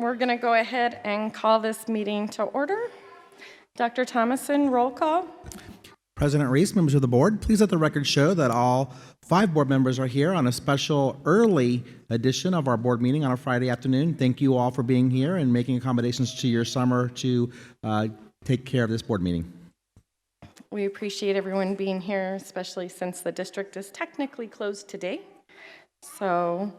We're going to go ahead and call this meeting to order. Dr. Thomason, roll call. President Reese, members of the board, please let the record show that all 5 board members are here on a special early edition of our board meeting on a Friday afternoon. Thank you all for being here and making accommodations to your summer to take care of this board meeting. We appreciate everyone being here, especially since the district is technically closed today. So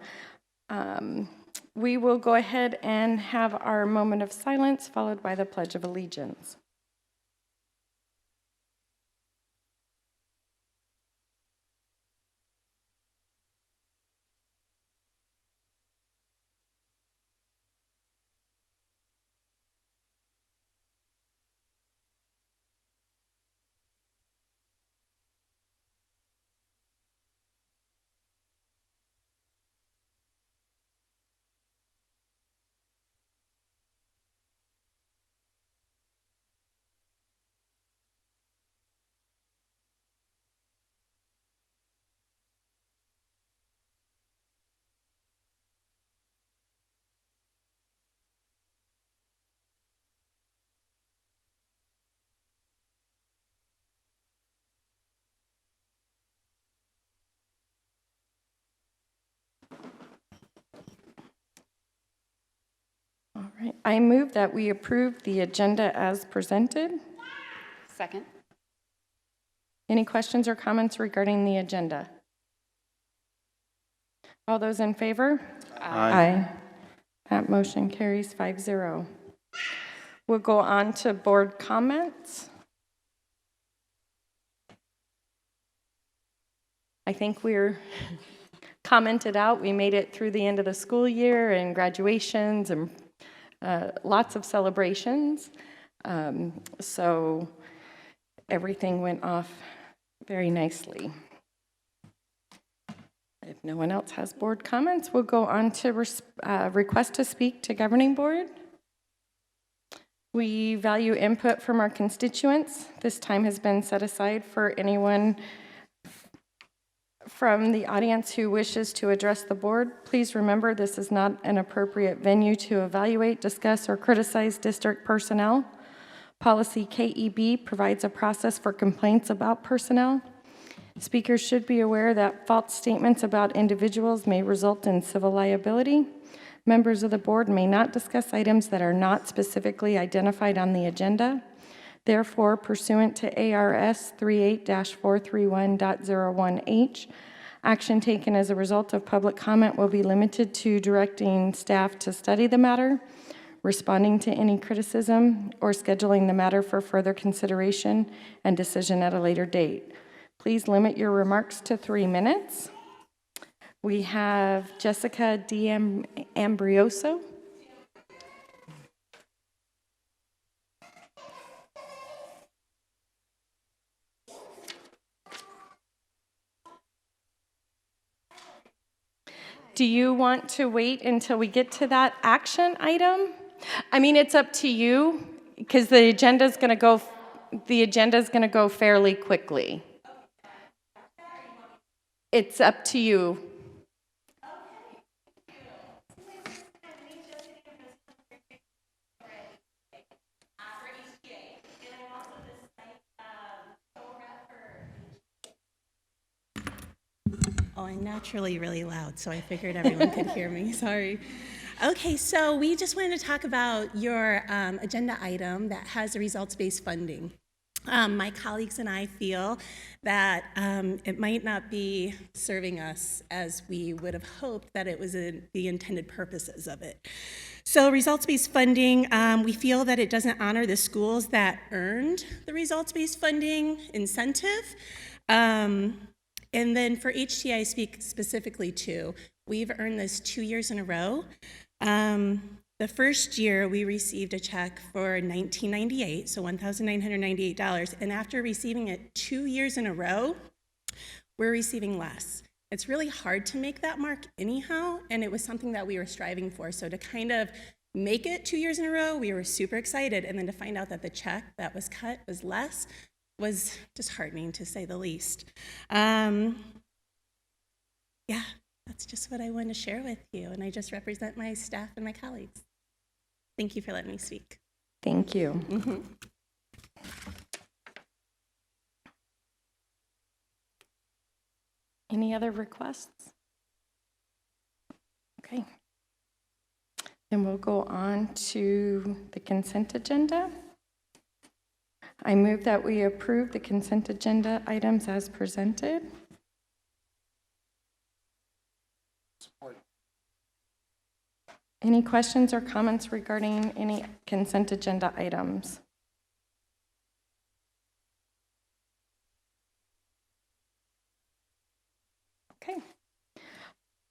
we will go ahead and have our moment of silence followed by the Pledge of Allegiance. All right. I move that we approve the agenda as presented. Second. Any questions or comments regarding the agenda? All those in favor? Aye. That motion carries 5-0. We'll go on to board comments. I think we're commented out. We made it through the end of the school year and graduations and lots of celebrations. So everything went off very nicely. If no one else has board comments, we'll go on to request to speak to governing board. We value input from our constituents. This time has been set aside for anyone from the audience who wishes to address the board. Please remember this is not an appropriate venue to evaluate, discuss, or criticize district personnel. Policy KEB provides a process for complaints about personnel. Speakers should be aware that false statements about individuals may result in civil liability. Members of the board may not discuss items that are not specifically identified on the agenda. Therefore, pursuant to ARS 38-431.01H, action taken as a result of public comment will be limited to directing staff to study the matter, responding to any criticism, or scheduling the matter for further consideration and decision at a later date. Please limit your remarks to 3 minutes. We have Jessica D'Ambrioso. Do you want to wait until we get to that action item? I mean, it's up to you because the agenda's going to go fairly quickly. It's up to you. Oh, I'm naturally really loud, so I figured everyone could hear me. Sorry. Okay, so we just wanted to talk about your agenda item that has the results-based funding. My colleagues and I feel that it might not be serving us as we would have hoped that it was the intended purposes of it. So results-based funding, we feel that it doesn't honor the schools that earned the results-based funding incentive. And then for HT, I speak specifically to, we've earned this 2 years in a row. The first year we received a check for $1,998, so $1,998, and after receiving it 2 years in a row, we're receiving less. It's really hard to make that mark anyhow, and it was something that we were striving for. So to kind of make it 2 years in a row, we were super excited, and then to find out that the check that was cut was less was disheartening, to say the least. Yeah, that's just what I wanted to share with you, and I just represent my staff and my colleagues. Thank you for letting me speak. Thank you. Any other requests? Okay. Then we'll go on to the consent agenda. I move that we approve the consent agenda items as presented. Support. Any questions or comments regarding any consent agenda items? Okay.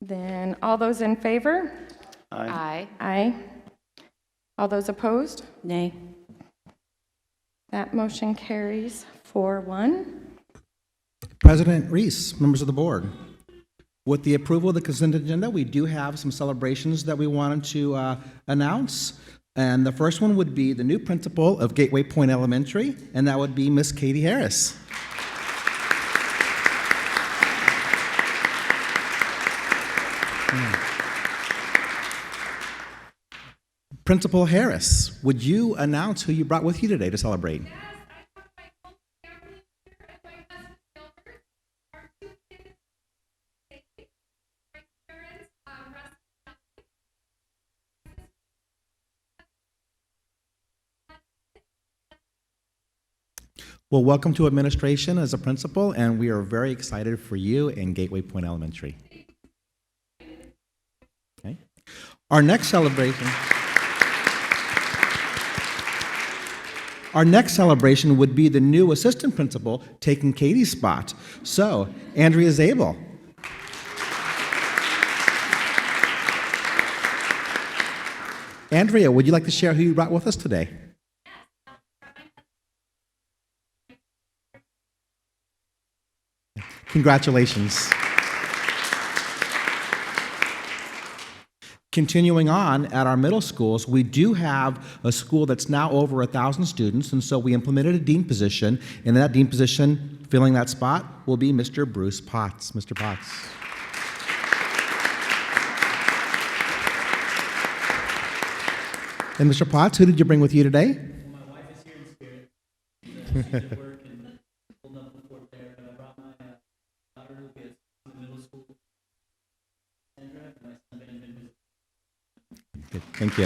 Then all those in favor? Aye. Aye. All those opposed? Nay. That motion carries 4-1. President Reese, members of the board, with the approval of the consent agenda, we do have some celebrations that we wanted to announce. And the first one would be the new principal of Gateway Point Elementary, and that would be Miss Katie Harris. Principal Harris, would you announce who you brought with you today to celebrate? Well, welcome to administration as a principal, and we are very excited for you and Gateway Point Elementary. Okay. Our next celebration would be the new assistant principal taking Katie's spot. So, Andrea Zabel. Andrea, would you like to share who you brought with us today? Congratulations. Continuing on at our middle schools, we do have a school that's now over 1,000 students, and so we implemented a dean position, and that dean position, filling that spot, will be Mr. Bruce Potts. Mr. Potts. And Mr. Potts, who did you bring with you today? My wife is here in spirit. She's at work and pulled up the fort there. And I brought my daughter who gets to the middle school, Sandra, and my son Benjamin. Good. Thank you.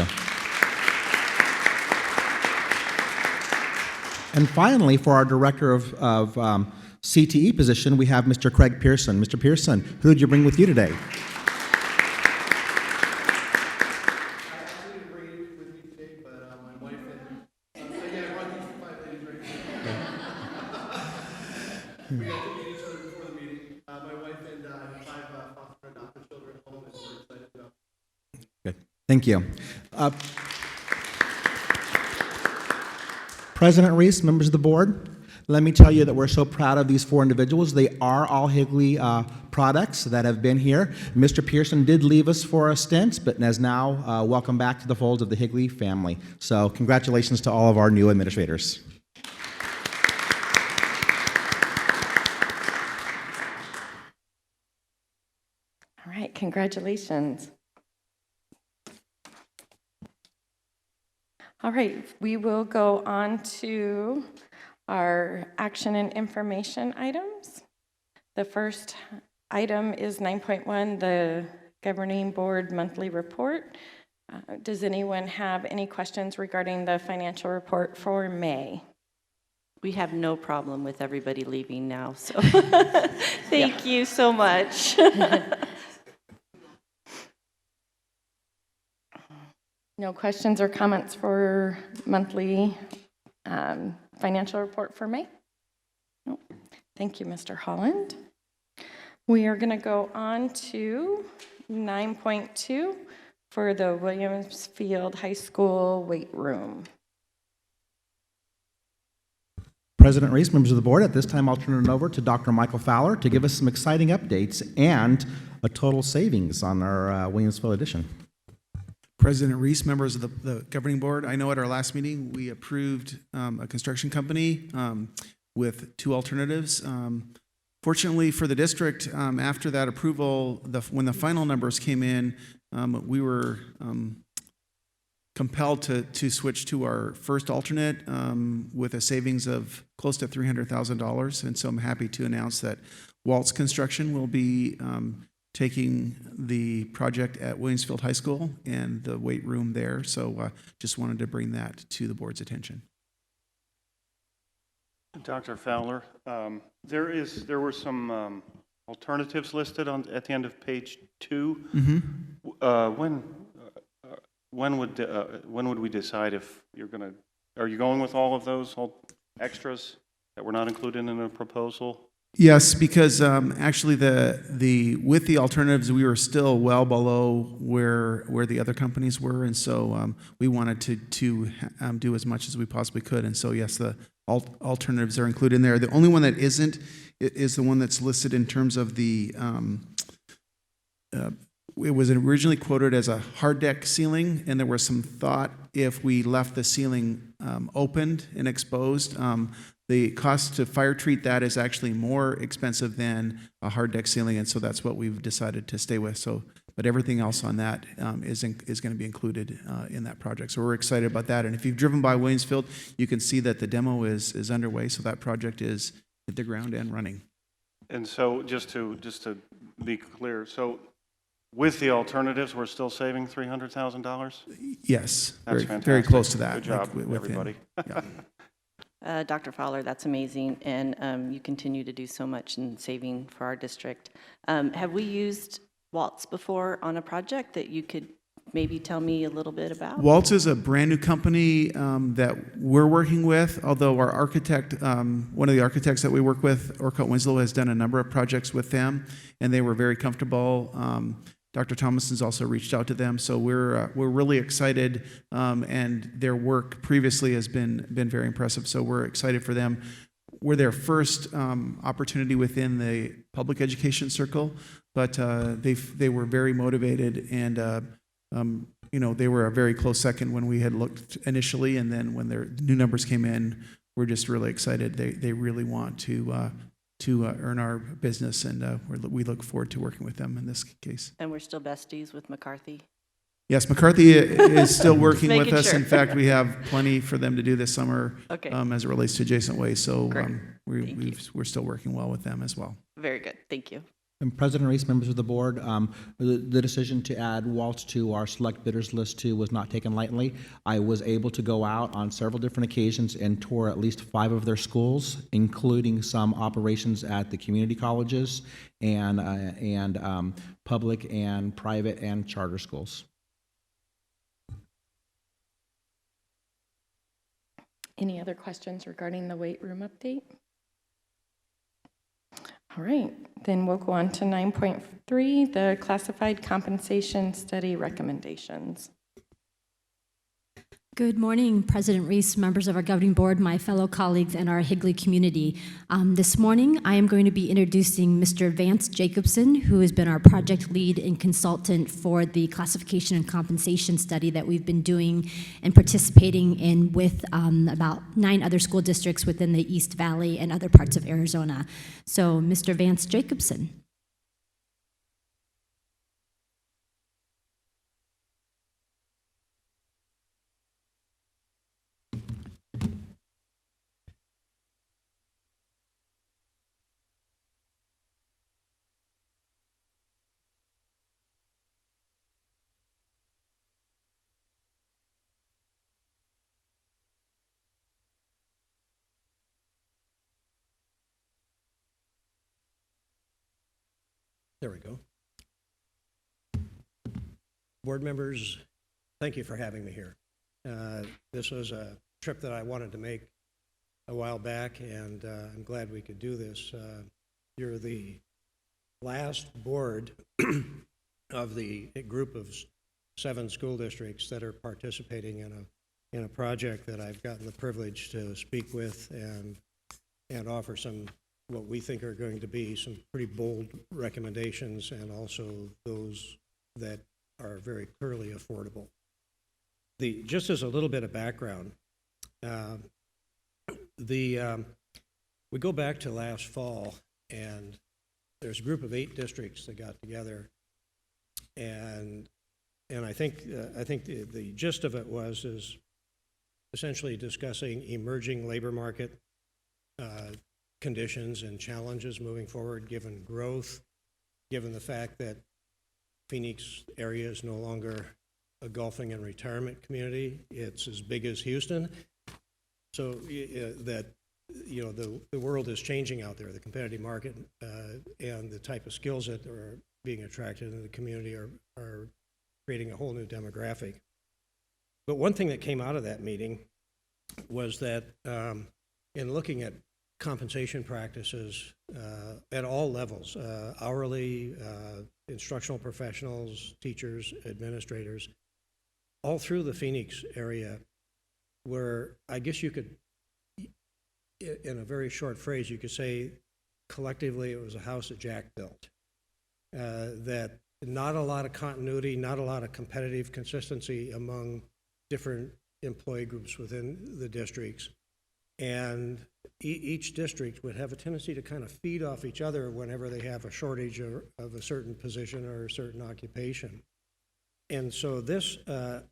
And finally, for our director of CTE position, we have Mr. Craig Pearson. Mr. Pearson, who did you bring with you today? We got to meet each other before the meeting. My wife and I have 5 foster adopted children at home, and we're excited about it. Good. Thank you. President Reese, members of the board, let me tell you that we're so proud of these 4 individuals. They are all Higley products that have been here. Mr. Pearson did leave us for a stint, but is now welcome back to the folds of the Higley family. So congratulations to all of our new administrators. All right, congratulations. All right, we will go on to our action and information items. The first item is 9.1, the Governing Board Monthly Report. Does anyone have any questions regarding the financial report for May? We have no problem with everybody leaving now, so thank you so much. No questions or comments for monthly financial report for May? No. Thank you, Mr. Holland. We are going to go on to 9.2 for the Williamsfield High School weight room. President Reese, members of the board, at this time I'll turn it over to Dr. Michael Fowler to give us some exciting updates and a total savings on our Williamsville edition. President Reese, members of the governing board, I know at our last meeting we approved a construction company with 2 alternatives. Fortunately for the district, after that approval, when the final numbers came in, we were compelled to switch to our first alternate with a savings of close to $300,000. And so I'm happy to announce that Waltz Construction will be taking the project at Williamsfield High School and the weight room there. So just wanted to bring that to the board's attention. Dr. Fowler, there were some alternatives listed at the end of page 2. Mm-hmm. When would we decide if are you going with all of those extras that were not included in the proposal? Yes, because actually with the alternatives, we were still well below where the other companies were, and so we wanted to do as much as we possibly could. And so yes, the alternatives are included in there. The only one that isn't is the one that's listed in terms of the. It was originally quoted as a hard deck ceiling, and there was some thought if we left the ceiling opened and exposed. The cost to fire treat that is actually more expensive than a hard deck ceiling, and so that's what we've decided to stay with. So, but everything else on that is going to be included in that project. So we're excited about that. And if you've driven by Williamsfield, you can see that the demo is underway. So that project is hit the ground and running. And so just to be clear, so with the alternatives, we're still saving $300,000? Yes, That's very, fantastic. very close to that. Good job, with everybody. Yeah. Dr. Fowler, that's amazing, and you continue to do so much in saving for our district. Have we used Waltz before on a project that you could maybe tell me a little bit about? Waltz is a brand new company that we're working with, although our architect, one of the architects that we work with, Orcutt Winslow, has done a number of projects with them, and they were very comfortable. Dr. Thomason's also reached out to them, so we're really excited, and their work previously has been very impressive. So we're excited for them. We're their first opportunity within the public education circle, but they were very motivated, and they were a very close second when we had looked initially, and then when their new numbers came in, we're just really excited. They really want to earn our business, and we look forward to working with them in this case. And we're still besties with McCarthy? Yes, McCarthy is still working with us. Sure. In fact, we have plenty for them to do this summer Okay. as it relates to adjacent ways. So Great. we're still working well with them as well. Very good. Thank you. And President Reese, members of the board, the decision to add Waltz to our select bidders list too was not taken lightly. I was able to go out on several different occasions and tour at least 5 of their schools, including some operations at the community colleges and public and private and charter schools. Any other questions regarding the weight room update? All right, then we'll go on to 9.3, the classified compensation study recommendations. Good morning, President Reese, members of our governing board, my fellow colleagues, and our Higley community. This morning, I am going to be introducing Mr. Vance Jacobson, who has been our project lead and consultant for the classification and compensation study that we've been doing and participating in with about 9 other school districts within the East Valley and other parts of Arizona. So, Mr. Vance Jacobson. There we go. Board members, thank you for having me here. This was a trip that I wanted to make a while back, and I'm glad we could do this. You're the last board of the group of 7 school districts that are participating in a project that I've gotten the privilege to speak with and offer some what we think are going to be some pretty bold recommendations, and also those that are very clearly affordable. Just as a little bit of background, we go back to last fall, and there's a group of 8 districts that got together, and And I think the gist of it is essentially discussing emerging labor market conditions and challenges moving forward, given growth, given the fact that Phoenix area is no longer a golfing and retirement community. It's as big as Houston. So that, you know, the world is changing out there. The competitive market and the type of skills that are being attracted in the community are creating a whole new demographic. But one thing that came out of that meeting was that in looking at compensation practices at all levels, hourly, instructional professionals, teachers, administrators, all through the Phoenix area, where I guess you could, in a very short phrase, you could say collectively it was a house that Jack built. That not a lot of continuity, not a lot of competitive consistency among different employee groups within the districts. And each district would have a tendency to kind of feed off each other whenever they have a shortage of a certain position or a certain occupation. And so this, and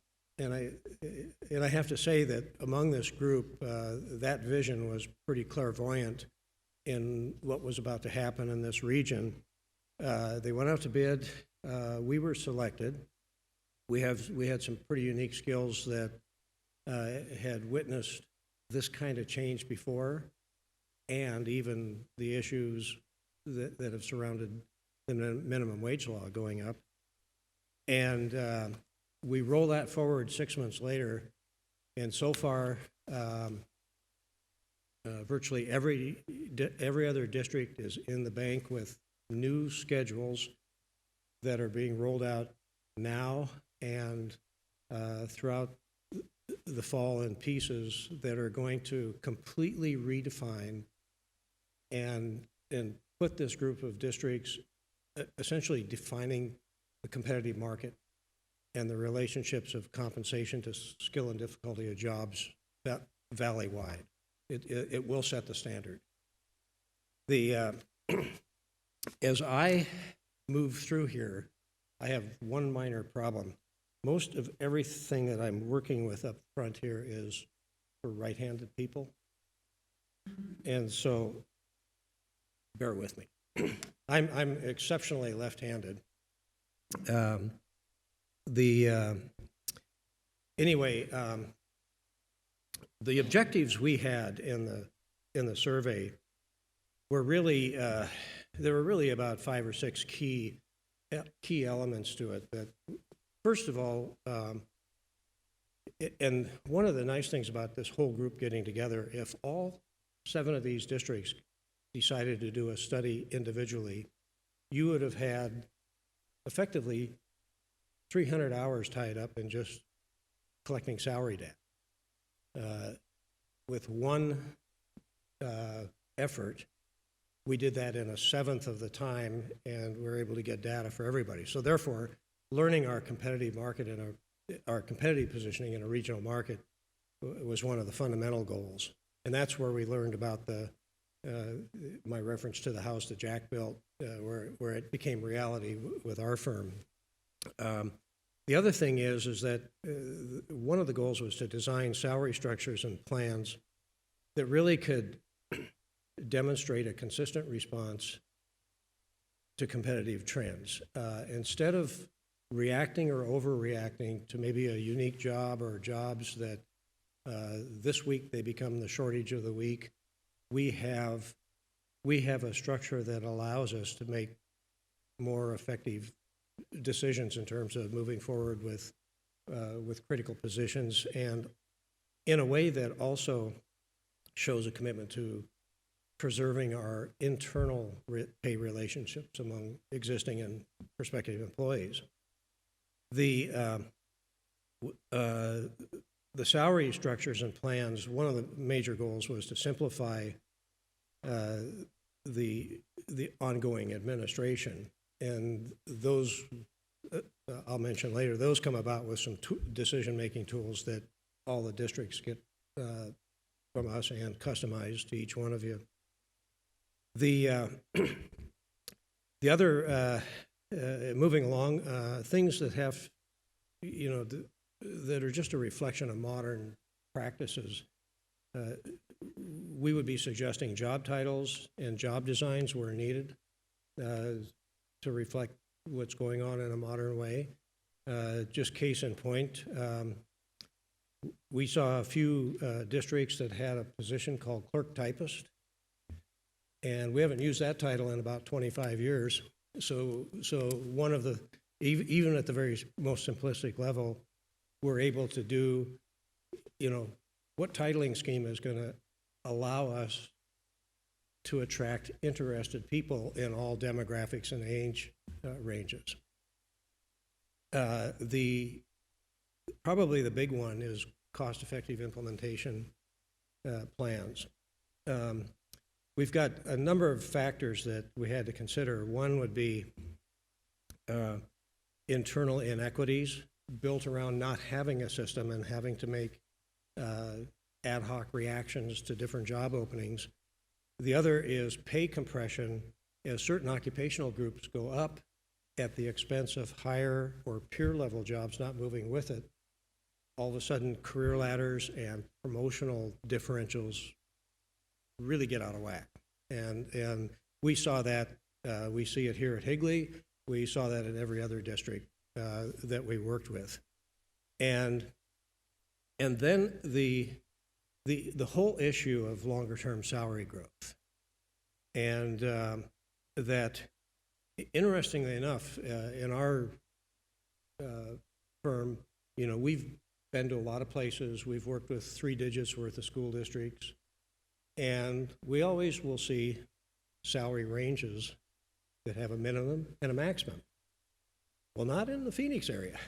I have to say that among this group, that vision was pretty clairvoyant in what was about to happen in this region. They went out to bid. We were selected. We had some pretty unique skills that had witnessed this kind of change before, and even the issues that have surrounded the minimum wage law going up. And we roll that forward 6 months later, and so far, virtually every other district is in the bank with new schedules that are being rolled out now and throughout the fall in pieces that are going to completely redefine and put this group of districts essentially defining the competitive market and the relationships of compensation to skill and difficulty of jobs valley-wide. It will set the standard. As I move through here, I have one minor problem. Most of everything that I'm working with up front here is for right-handed people. And so, bear with me. I'm exceptionally left-handed. Anyway, the objectives we had in the survey were really there were really about 5 or 6 key elements to it. That first of all, and one of the nice things about this whole group getting together, if all 7 of these districts decided to do a study individually, you would have had effectively 300 hours tied up in just collecting salary data. With one effort, we did that in 1/7 of the time, and we're able to get data for everybody. So therefore, learning our competitive market and our competitive positioning in a regional market was one of the fundamental goals. And that's where we learned about my reference to the house that Jack built, where it became reality with our firm. The other thing is that one of the goals was to design salary structures and plans that really could demonstrate a consistent response to competitive trends. Instead of reacting or overreacting to maybe a unique job or jobs that this week they become the shortage of the week, we have a structure that allows us to make more effective decisions in terms of moving forward with critical positions, and in a way that also shows a commitment to preserving our internal pay relationships among existing and prospective employees. The salary structures and plans, one of the major goals was to simplify the ongoing administration. And those, I'll mention later, those come about with some decision-making tools that all the districts get from us and customized to each one of you. The other, moving along, things that have that are just a reflection of modern practices. We would be suggesting job titles and job designs where needed to reflect what's going on in a modern way. Just case in point, we saw a few districts that had a position called clerk typist, and we haven't used that title in about 25 years. So one of the, even at the very most simplistic level, we're able to do, what titling scheme is going to allow us to attract interested people in all demographics and age ranges. Probably the big one is cost-effective implementation plans. We've got a number of factors that we had to consider. One would be internal inequities built around not having a system and having to make ad hoc reactions to different job openings. The other is pay compression as certain occupational groups go up at the expense of higher or peer level jobs not moving with it. All of a sudden, career ladders and promotional differentials really get out of whack. And we saw that, we see it here at Higley, we saw that in every other district that we worked with. And then the whole issue of longer term salary growth. And that, interestingly enough, in our firm, we've been to a lot of places. We've worked with 3 digits worth of school districts, and we always will see salary ranges that have a minimum and a maximum. Well, not in the Phoenix area.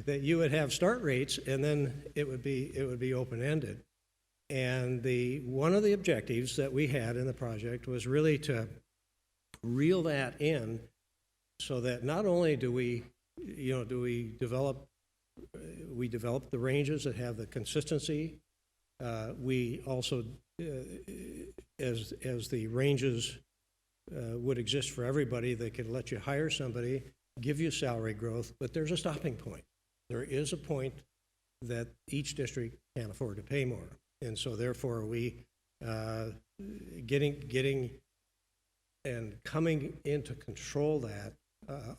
That you would have start rates, and then it would be open-ended. And one of the objectives that we had in the project was really to reel that in, so that not only do we develop the ranges that have the consistency, we also, as the ranges would exist for everybody, they could let you hire somebody, give you salary growth, but there's a stopping point. There is a point that each district can't afford to pay more. And so therefore we, getting and coming in to control that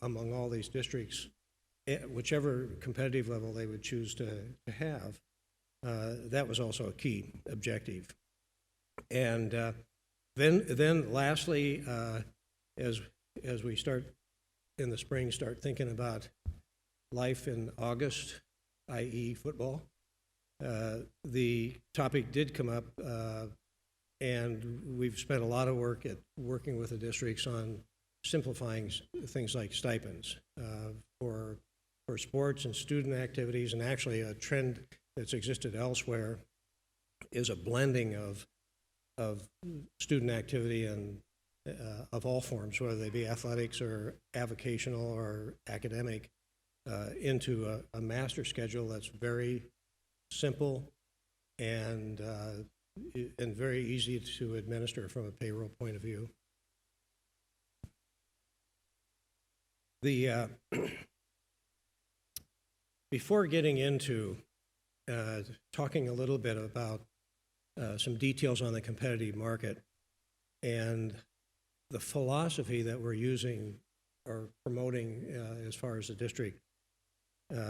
among all these districts, whichever competitive level they would choose to have, that was also a key objective. And then lastly, as we start in the spring, start thinking about life in August, i.e. football, the topic did come up, and we've spent a lot of work at working with the districts on simplifying things like stipends for sports and student activities. And actually a trend that's existed elsewhere is a blending of student activity and of all forms, whether they be athletics or avocational or academic, into a master schedule that's very simple and very easy to administer from a payroll point of view. Before getting into talking a little bit about some details on the competitive market and the philosophy that we're using or promoting as far as the district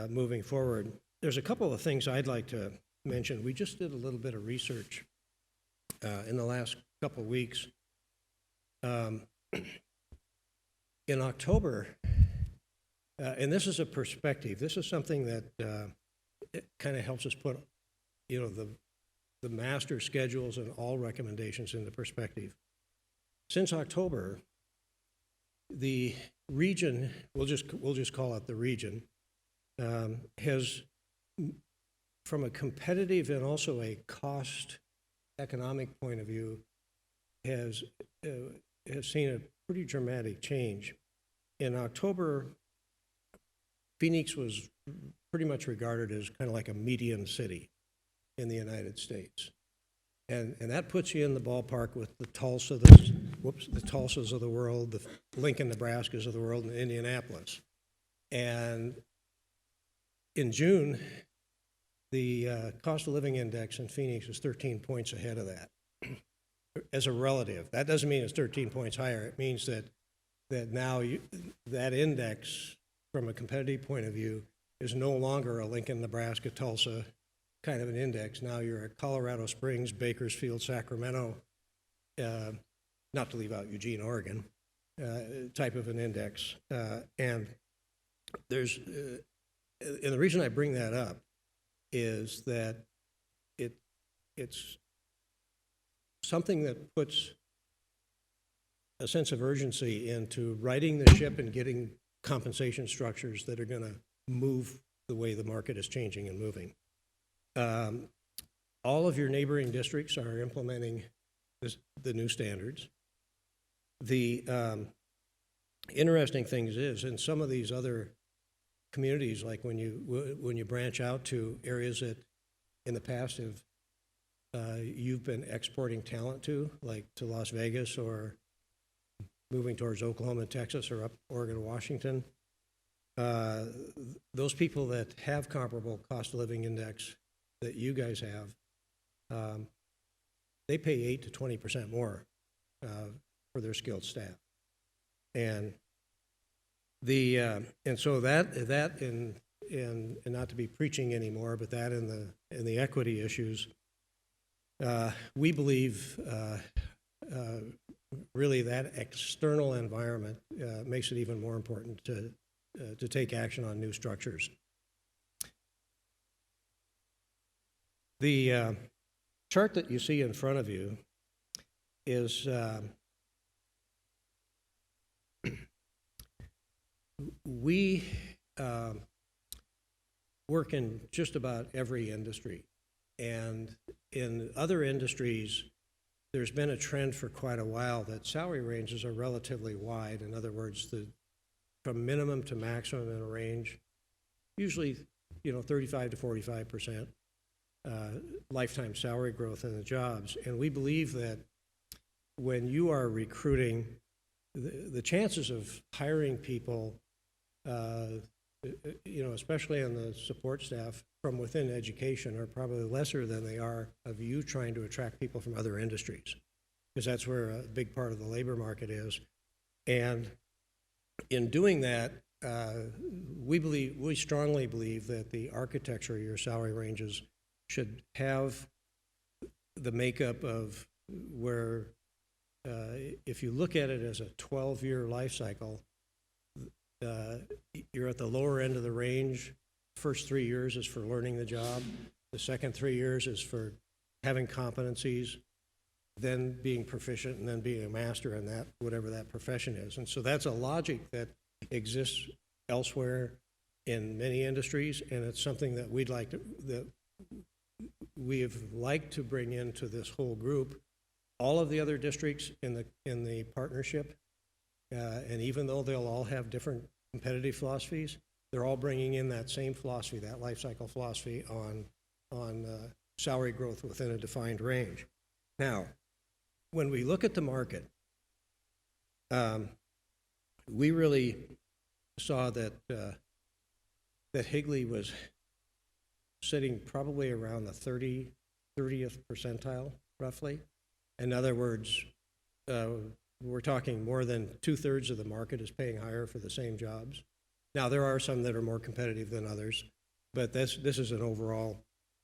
moving forward, there's a couple of things I'd like to mention. We just did a little bit of research in the last couple of weeks. In October, and this is a perspective, this is something that it kind of helps us put, the master schedules and all recommendations into perspective. Since October, the region, we'll just call it the region, has, from a competitive and also a cost economic point of view, has seen a pretty dramatic change. In October, Phoenix was pretty much regarded as kind of like a median city in the United States. And that puts you in the ballpark with the Tulsas of the world, the Lincoln, Nebraskas of the world, and Indianapolis. And In June, the cost of living index in Phoenix was 13 points ahead of that as a relative. That doesn't mean it's 13 points higher. It means that now that index, from a competitive point of view, is no longer a Lincoln, Nebraska, Tulsa kind of an index. Now you're at Colorado Springs, Bakersfield, Sacramento, not to leave out Eugene, Oregon, type of an index. And there's, and the reason I bring that up is that it's something that puts a sense of urgency into righting the ship and getting compensation structures that are going to move the way the market is changing and moving. All of your neighboring districts are implementing the new standards. The interesting thing is, in some of these other communities, like when you branch out to areas that in the past you've been exporting talent to, like to Las Vegas or moving towards Oklahoma and Texas or up Oregon, Washington, those people that have comparable cost of living index that you guys have, they pay 8 to 20% more for their skilled staff, and so that and not to be preaching anymore, but that in the equity issues, we believe really that external environment makes it even more important to take action on new structures. The chart that you see in front of you is we work in just about every industry, and in other industries there's been a trend for quite a while that salary ranges are relatively wide. In other words, from minimum to maximum in a range, usually 35 to 45% lifetime salary growth in the jobs. And we believe that when you are recruiting, the chances of hiring people, especially on the support staff from within education, are probably lesser than they are of you trying to attract people from other industries, because that's where a big part of the labor market is. And in doing that, we strongly believe that the architecture of your salary ranges should have the makeup of where, if you look at it as a 12-year life cycle, you're at the lower end of the range. First 3 years is for learning the job. The second 3 years is for having competencies, then being proficient, and then being a master in that, whatever that profession is. And so that's a logic that exists elsewhere in many industries, and it's something that we have liked to bring into this whole group. All of the other districts in the partnership, and even though they'll all have different competitive philosophies, they're all bringing in that same philosophy, that life cycle philosophy on salary growth within a defined range. Now, when we look at the market, we really saw that Higley was sitting probably around the 30th percentile, roughly. In other words, we're talking more than 2/3 of the market is paying higher for the same jobs. Now, there are some that are more competitive than others, but this is an overall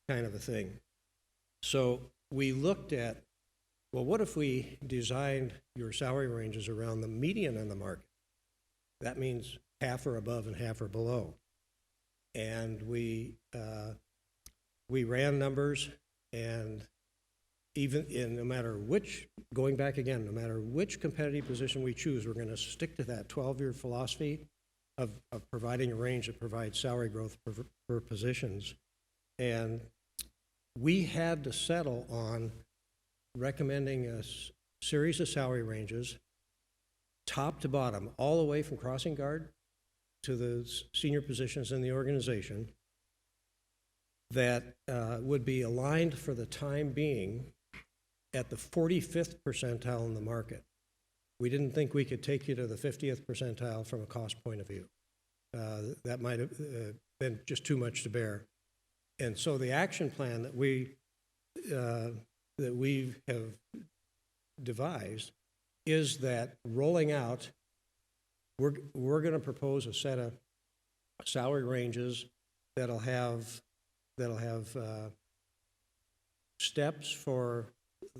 kind of a thing. So we looked at, well, what if we designed your salary ranges around the median in the market? That means half or above and half or below. And we ran numbers, and no matter which competitive position we choose, we're going to stick to that 12-year philosophy of providing a range that provides salary growth for positions. And we had to settle on recommending a series of salary ranges, top to bottom, all the way from crossing guard to the senior positions in the organization, that would be aligned for the time being at the 45th percentile in the market. We didn't think we could take you to the 50th percentile from a cost point of view. That might have, been just too much to bear. And so the action plan that we have devised is that rolling out, we're going to propose a set of salary ranges that'll have steps for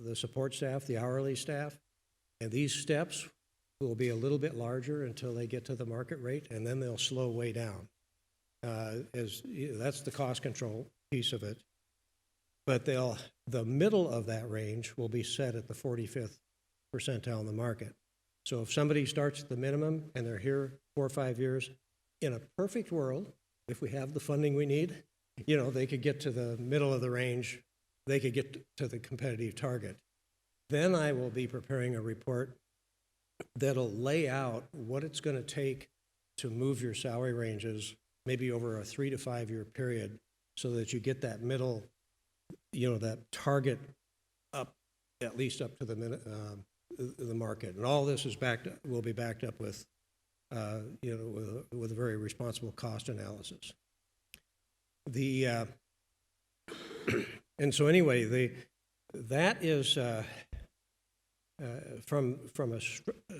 the support staff, the hourly staff, and these steps will be a little bit larger until they get to the market rate, and then they'll slow way down. That's the cost control piece of it. But the middle of that range will be set at the 45th percentile in the market. So if somebody starts at the minimum and they're here 4 or 5 years, in a perfect world, if we have the funding we need, they could get to the middle of the range, they could get to the competitive target. Then I will be preparing a report that'll lay out what it's going to take to move your salary ranges, maybe over a 3 to 5 year period, so that you get that middle, that target up, at least up to the market. And all this is will be backed up with, with a very responsible cost analysis. And so anyway, that is from a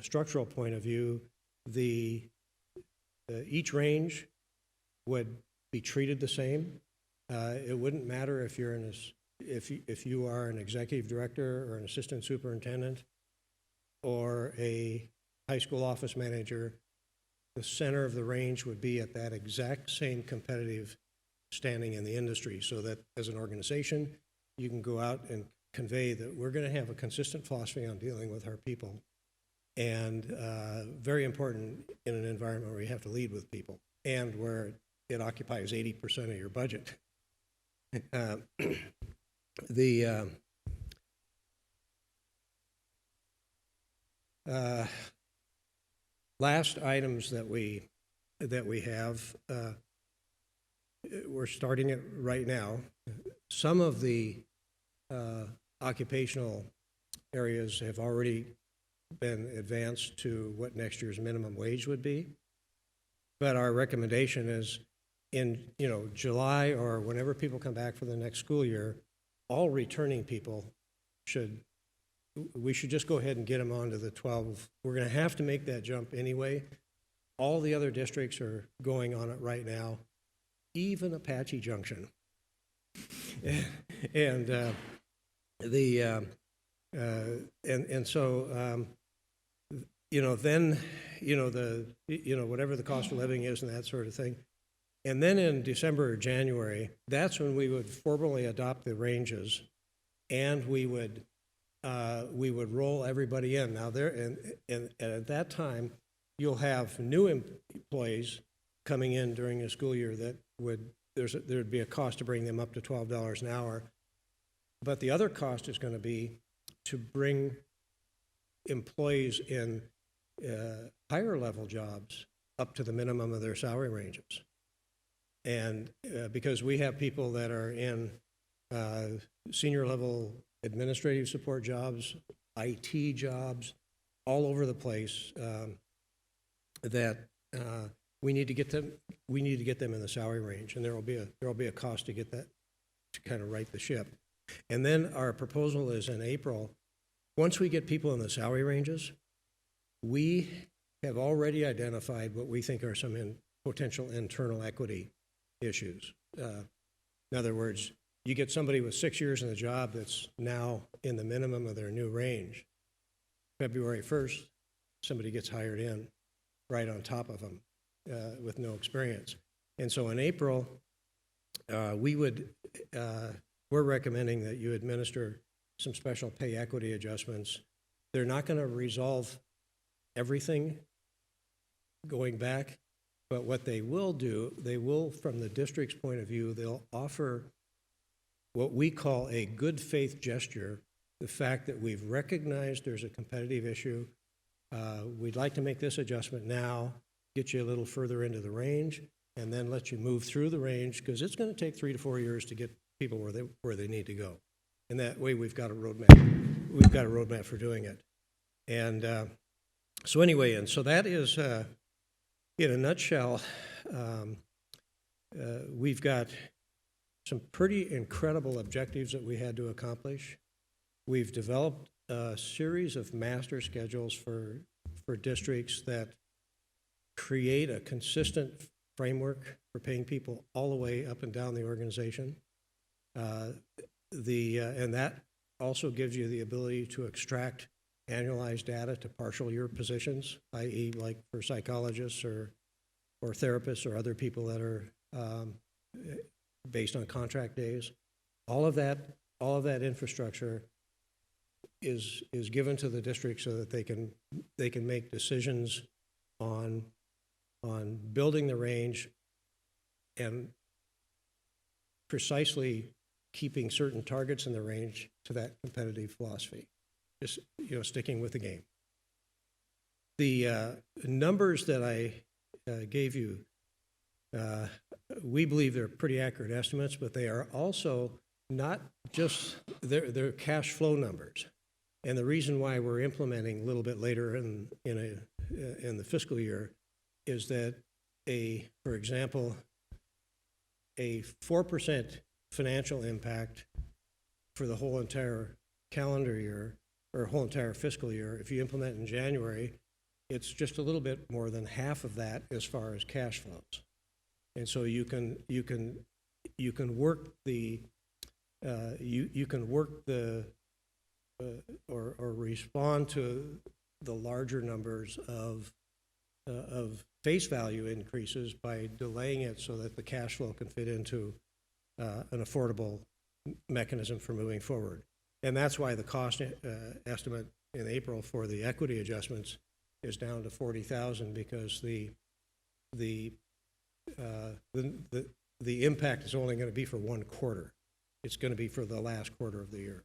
structural point of view, each range would be treated the same. It wouldn't matter if you're if you are an executive director or an assistant superintendent or a high school office manager. The center of the range would be at that exact same competitive standing in the industry, so that as an organization, you can go out and convey that we're going to have a consistent philosophy on dealing with our people, and very important in an environment where you have to lead with people and where it occupies 80% of your budget. Last items that we have, we're starting it right now. Some of the occupational areas have already been advanced to what next year's minimum wage would be, but our recommendation is in July or whenever people come back for the next school year, all returning people we should just go ahead and get them onto the 12. We're going to have to make that jump anyway. All the other districts are going on it right now, even Apache Junction. And so then whatever the cost of living is and that sort of thing. And then in December or January, that's when we would formally adopt the ranges, and we would roll everybody in. Now and at that time, you'll have new employees coming in during the school year that there'd be a cost to bring them up to $12 an hour. But the other cost is going to be to bring employees in higher level jobs up to the minimum of their salary ranges. And because we have people that are in senior level administrative support jobs, IT jobs, all over the place, that we need to get them in the salary range, and there will be a cost to get that, to kind of right the ship. And then our proposal is in April, once we get people in the salary ranges, we have already identified what we think are some potential internal equity issues. In other words, you get somebody with 6 years in the job that's now in the minimum of their new range. February 1st, somebody gets hired in right on top of them with no experience. And so in April, we're recommending that you administer some special pay equity adjustments. They're not going to resolve everything going back, but what they will do, they will, from the district's point of view, they'll offer what we call a good faith gesture, the fact that we've recognized there's a competitive issue. We'd like to make this adjustment now, get you a little further into the range, and then let you move through the range, because it's going to take 3 to 4 years to get people where they need to go. And that way we've got a roadmap. We've got a roadmap for doing it. And so anyway, and so that is, in a nutshell, we've got some pretty incredible objectives that we had to accomplish. We've developed a series of master schedules for districts that create a consistent framework for paying people all the way up and down the organization. And that also gives you the ability to extract annualized data to partial year positions, i.e. like for psychologists or therapists or other people that are based on contract days. All of that infrastructure is given to the district so that they can make decisions on building the range and precisely keeping certain targets in the range to that competitive philosophy. Just, sticking with the game. The numbers that I gave you, we believe they're pretty accurate estimates, but they are also not just, they're cash flow numbers. And the reason why we're implementing a little bit later in the fiscal year is that for example, a 4% financial impact for the whole entire calendar year or whole entire fiscal year, if you implement in January, it's just a little bit more than half of that as far as cash flows. And so you can work or respond to the larger numbers of face value increases by delaying it so that the cash flow can fit into an affordable mechanism for moving forward. And that's why the cost estimate in April for the equity adjustments is down to $40,000, because the impact is only going to be for one quarter. It's going to be for the last quarter of the year.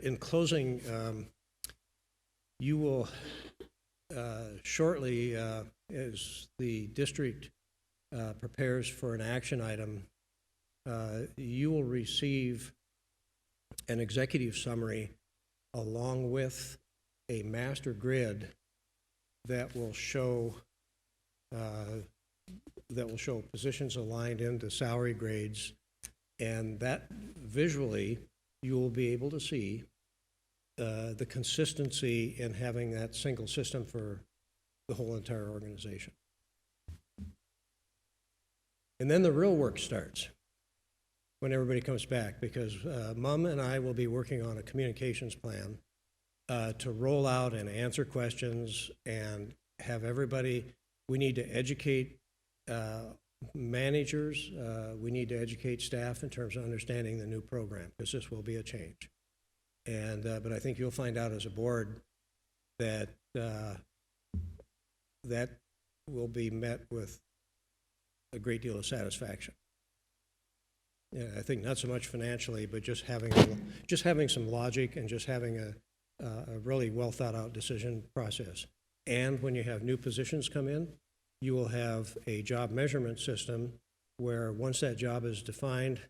In closing, you will shortly, as the district prepares for an action item, you will receive an executive summary along with a master grid that will show positions aligned into salary grades, and that visually you will be able to see the consistency in having that single system for the whole entire organization. And then the real work starts when everybody comes back, because Mum and I will be working on a communications plan to roll out and answer questions and have everybody. We need to educate managers, we need to educate staff in terms of understanding the new program, because this will be a change. And but I think you'll find out as a board that that will be met with a great deal of satisfaction. Yeah, I think not so much financially, but just having some logic and just having a really well thought out decision process. And when you have new positions come in, you will have a job measurement system where once that job is defined,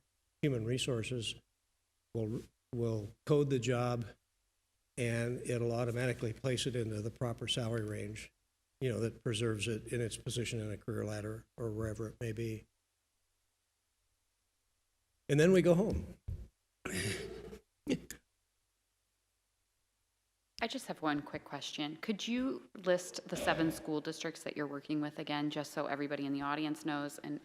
human resources will code the job, and it'll automatically place it into the proper salary range, that preserves it in its position in a career ladder or wherever it may be. And then we go home. I just have one quick question. Could you list the 7 school districts that you're working with again, just so everybody in the audience knows, and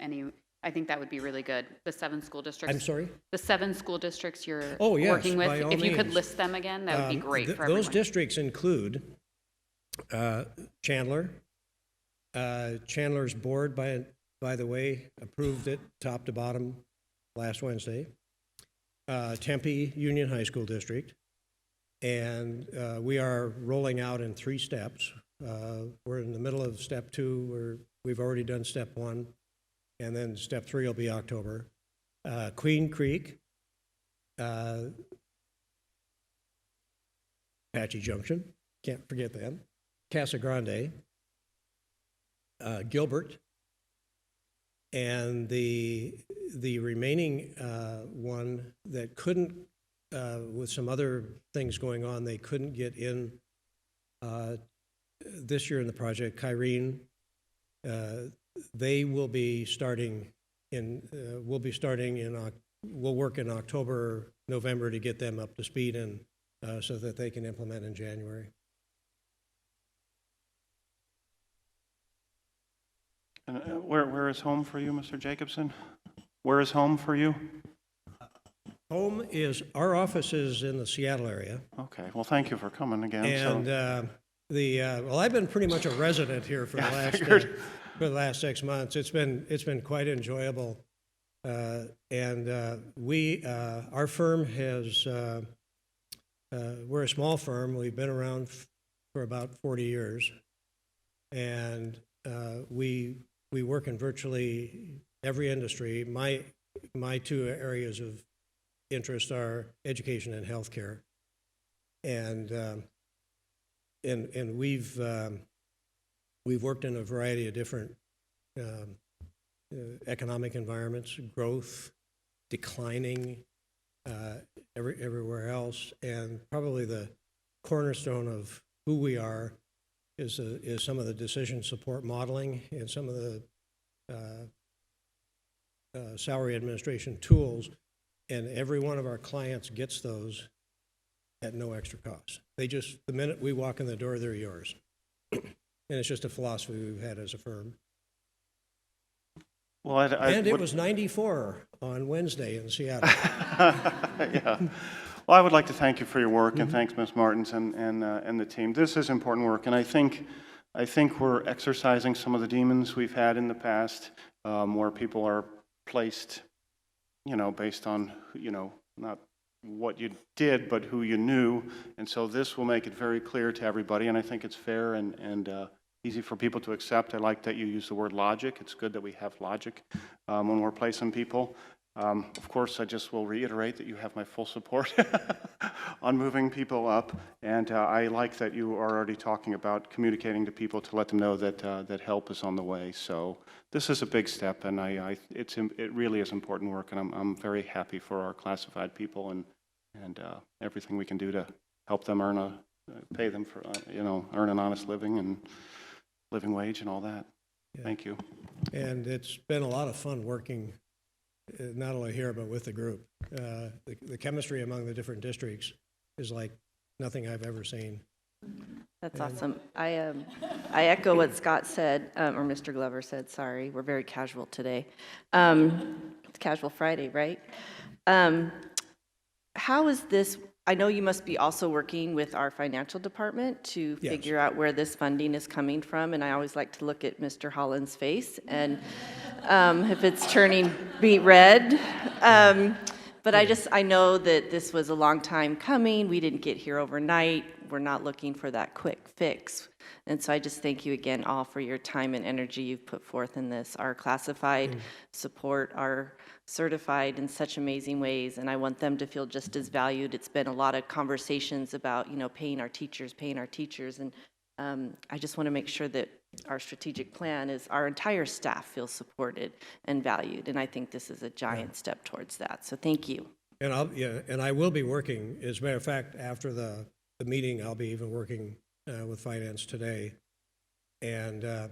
I think that would be really good. The 7 school districts. I'm sorry? The 7 school districts you're yes, working with. by all If you could means. list them again, that would be great for everyone. Those districts include Chandler. Chandler's board, by the way, approved it top to bottom last Wednesday. Tempe Union High School District. And we are rolling out in 3 steps. We're in the middle of step 2, we've already done step 1, and then step 3 will be October. Queen Creek, Apache Junction, can't forget them. Casa Grande, Gilbert, and the remaining one that couldn't, with some other things going on, they couldn't get in this year in the project, Kyrene, they will be starting we'll work in October, November to get them up to speed and so that they can implement in January. And where is home for you, Mr. Jacobson? Where is home for you? Home is, our office is in the Seattle area. Okay, well, thank you for coming again. And well, I've been pretty much a resident here for the last 6 months. It's been quite enjoyable, and our firm has we're a small firm. We've been around for about 40 years, and we work in virtually every industry. My two areas of interest are education and healthcare, and we've worked in a variety of different economic environments, growth, declining, everywhere else, and probably the cornerstone of who we are is some of the decision support modeling and some of the salary administration tools, and every one of our clients gets those at no extra cost. They just, the minute we walk in the door, they're yours. And it's just a philosophy we've had as a firm. Well, it was 94 on Wednesday in Seattle. Yeah. Well, I would like to thank you for your work, and thanks, Ms. Martins and the team. This is important work, and I think we're exercising some of the demons we've had in the past, where people are placed, based on, not what you did, but who you knew. And so this will make it very clear to everybody, and I think it's fair and easy for people to accept. I like that you use the word logic. It's good that we have logic when we're placing people. Of course, I just will reiterate that you have my full support on moving people up, and I like that you are already talking about communicating to people to let them know that help is on the way. So this is a big step, and it really is important work, and I'm very happy for our classified people and everything we can do to help them pay them for earn an honest living and living wage and all that. Yeah. Thank you. And it's been a lot of fun working, not only here, but with the group. The chemistry among the different districts is like nothing I've ever seen. That's awesome. I echo what Scott said, or Mr. Glover said, sorry. We're very casual today. It's Casual Friday, right? How is this? I know you must be also working with our financial department to figure out where this funding is coming from, and I always like to look at Mr. Holland's face and if it's turning beet red. But I know that this was a long time coming. We didn't get here overnight. We're not looking for that quick fix. And so I just thank you again all for your time and energy you've put forth in this. Our classified support are certified in such amazing ways, and I want them to feel just as valued. It's been a lot of conversations about, paying our teachers, and I just want to make sure that our strategic plan is our entire staff feels supported and valued, and I think this is a giant step towards that. So thank you. And I will be working, as a matter of fact, after the meeting, I'll be even working with finance today. And I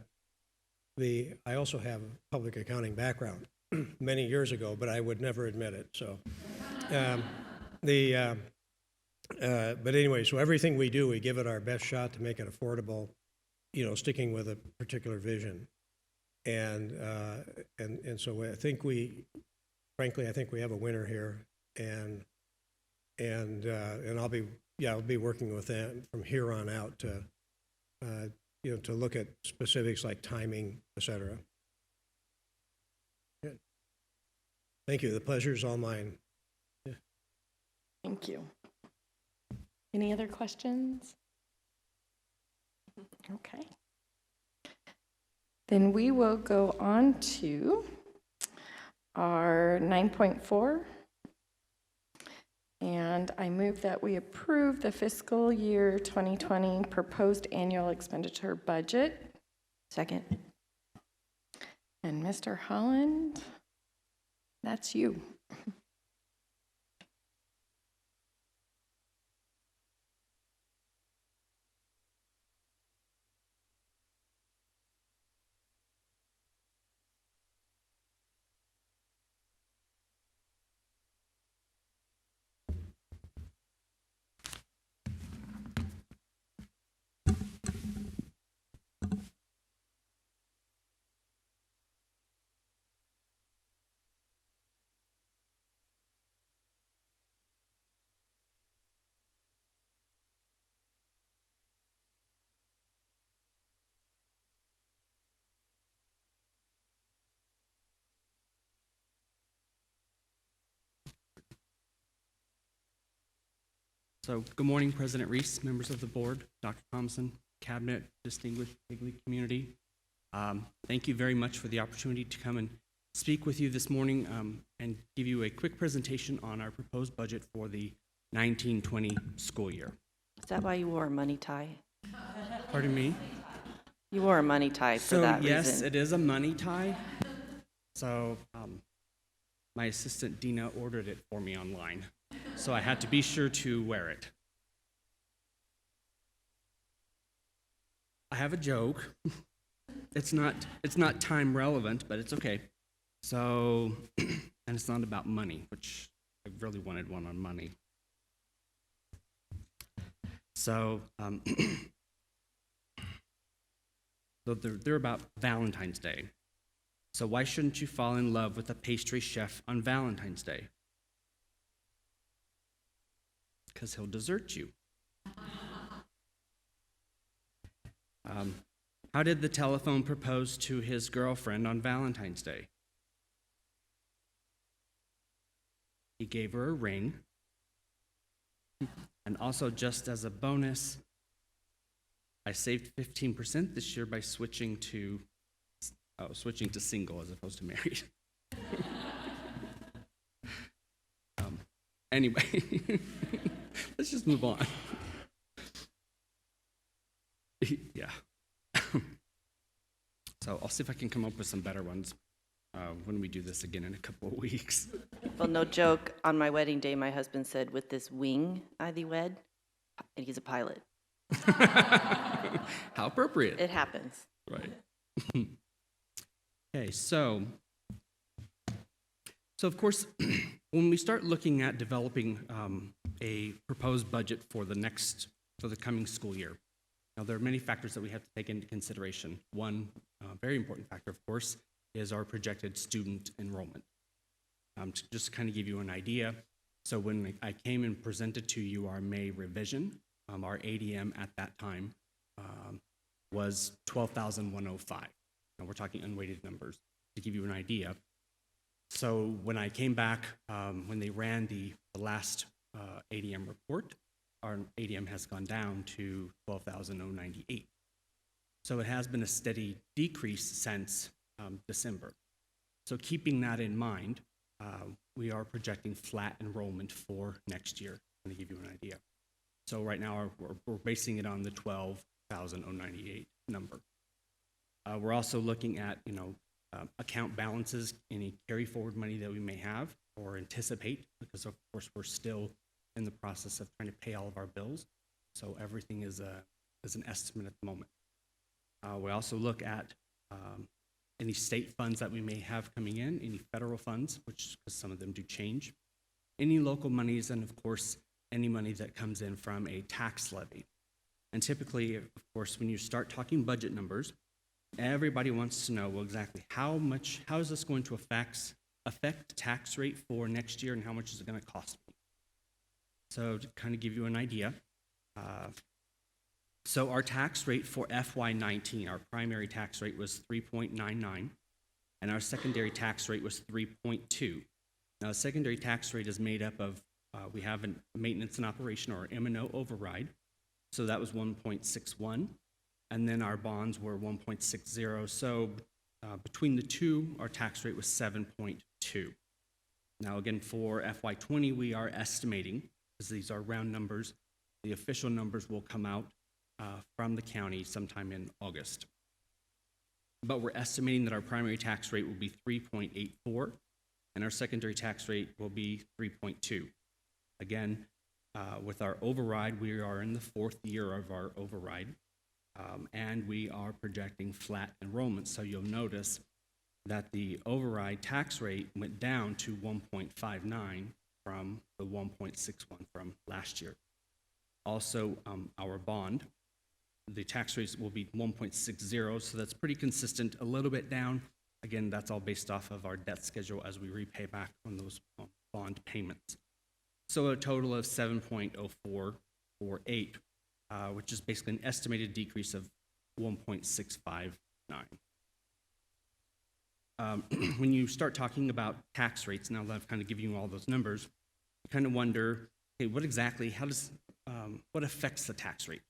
also have a public accounting background many years ago, but I would never admit it. So but anyway, so everything we do, we give it our best shot to make it affordable, sticking with a particular vision. And so I think frankly, I think we have a winner here, and I'll be working with them from here on out to to look at specifics like timing, et cetera. Good. Thank you. The pleasure's all mine. Yeah. Thank you. Any other questions? Okay. Then we will go on to our 9.4. And I move that we approve the fiscal year 2020 proposed annual expenditure budget. Second. And Mr. Holland, that's you. So, good morning, President Reese, members of the board, Dr. Thompson, cabinet, distinguished Higley community. Thank you very much for the opportunity to come and speak with you this morning and give you a quick presentation on our proposed budget for the 1920 school year. Is that why you wore a money tie? Pardon me? You wore a money tie for that reason. Yes, it is a money tie. So my assistant Dina ordered it for me online, so I had to be sure to wear it. I have a joke. It's not time relevant, but it's okay. So, and it's not about money, which I really wanted one on money. So, so they're about Valentine's Day. So why shouldn't you fall in love with a pastry chef on Valentine's Day? Because he'll desert you. How did the telephone propose to his girlfriend on Valentine's Day? He gave her a ring. And also, just as a bonus, I saved 15% this year by switching to single as opposed to married. Anyway, let's just move on. Yeah. So I'll see if I can come up with some better ones when we do this again in a couple of weeks. Well, no joke, on my wedding day, my husband said, with this wing I thee wed, and he's a pilot. How appropriate. It happens. Right. Okay, so of course, when we start looking at developing a proposed budget for the coming school year, now there are many factors that we have to take into consideration. One very important factor, of course, is our projected student enrollment. To just kind of give you an idea, so when I came and presented to you our May revision, our ADM at that time was 12,105. Now we're talking unweighted numbers to give you an idea. So when I came back, when they ran the last ADM report, our ADM has gone down to 12,098. So it has been a steady decrease since December. So keeping that in mind, we are projecting flat enrollment for next year, to give you an idea. So right now we're basing it on the 12,098 number. We're also looking at account balances, any carry forward money that we may have or anticipate, because of course we're still in the process of trying to pay all of our bills. So everything is an estimate at the moment. We also look at any state funds that we may have coming in, any federal funds, which because some of them do change, any local monies, and of course, any money that comes in from a tax levy. And typically, of course, when you start talking budget numbers, everybody wants to know, well, exactly how is this going to affect the tax rate for next year, and how much is it going to cost me? So to kind of give you an idea, so our tax rate for FY19, our primary tax rate was 3.99, and our secondary tax rate was 3.2. Now, the secondary tax rate is made up of, we have a maintenance and operation, or M&O override, so that was 1.61, and then our bonds were 1.60, so between the two, our tax rate was 7.2. Now, again, for FY20, we are estimating, because these are round numbers, the official numbers will come out from the county sometime in August. But we're estimating that our primary tax rate will be 3.84, and our secondary tax rate will be 3.2. Again, with our override, we are in the fourth year of our override, and we are projecting flat enrollment. So you'll notice that the override tax rate went down to 1.59 from the 1.61 from last year. Also, our bond, the tax rates will be 1.60, so that's pretty consistent, a little bit down. Again, that's all based off of our debt schedule as we repay back on those bond payments. So a total of 7.0448, which is basically an estimated decrease of 1.659. When you start talking about tax rates, now that I've kind of given you all those numbers, you kind of wonder, okay, what exactly, how does what affects the tax rate.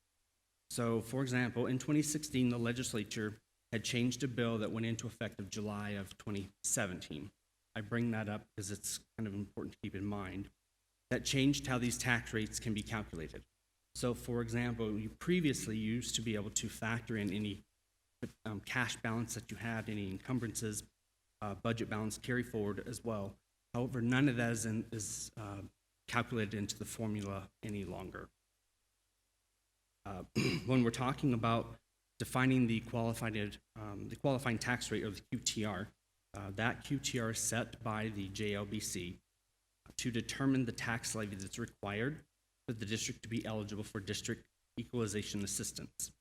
So, for example, in 2016, the legislature had changed a bill that went into effect of July of 2017. I bring that up because it's kind of important to keep in mind. That changed how these tax rates can be calculated. So, for example, you previously used to be able to factor in any cash balance that you had, any encumbrances, budget balance carry forward as well. However, none of that is calculated into the formula any longer. When we're talking about defining the qualifying tax rate, or the QTR, that QTR is set by the JLBC to determine the tax levy that's required for the district to be eligible for district equalization assistance.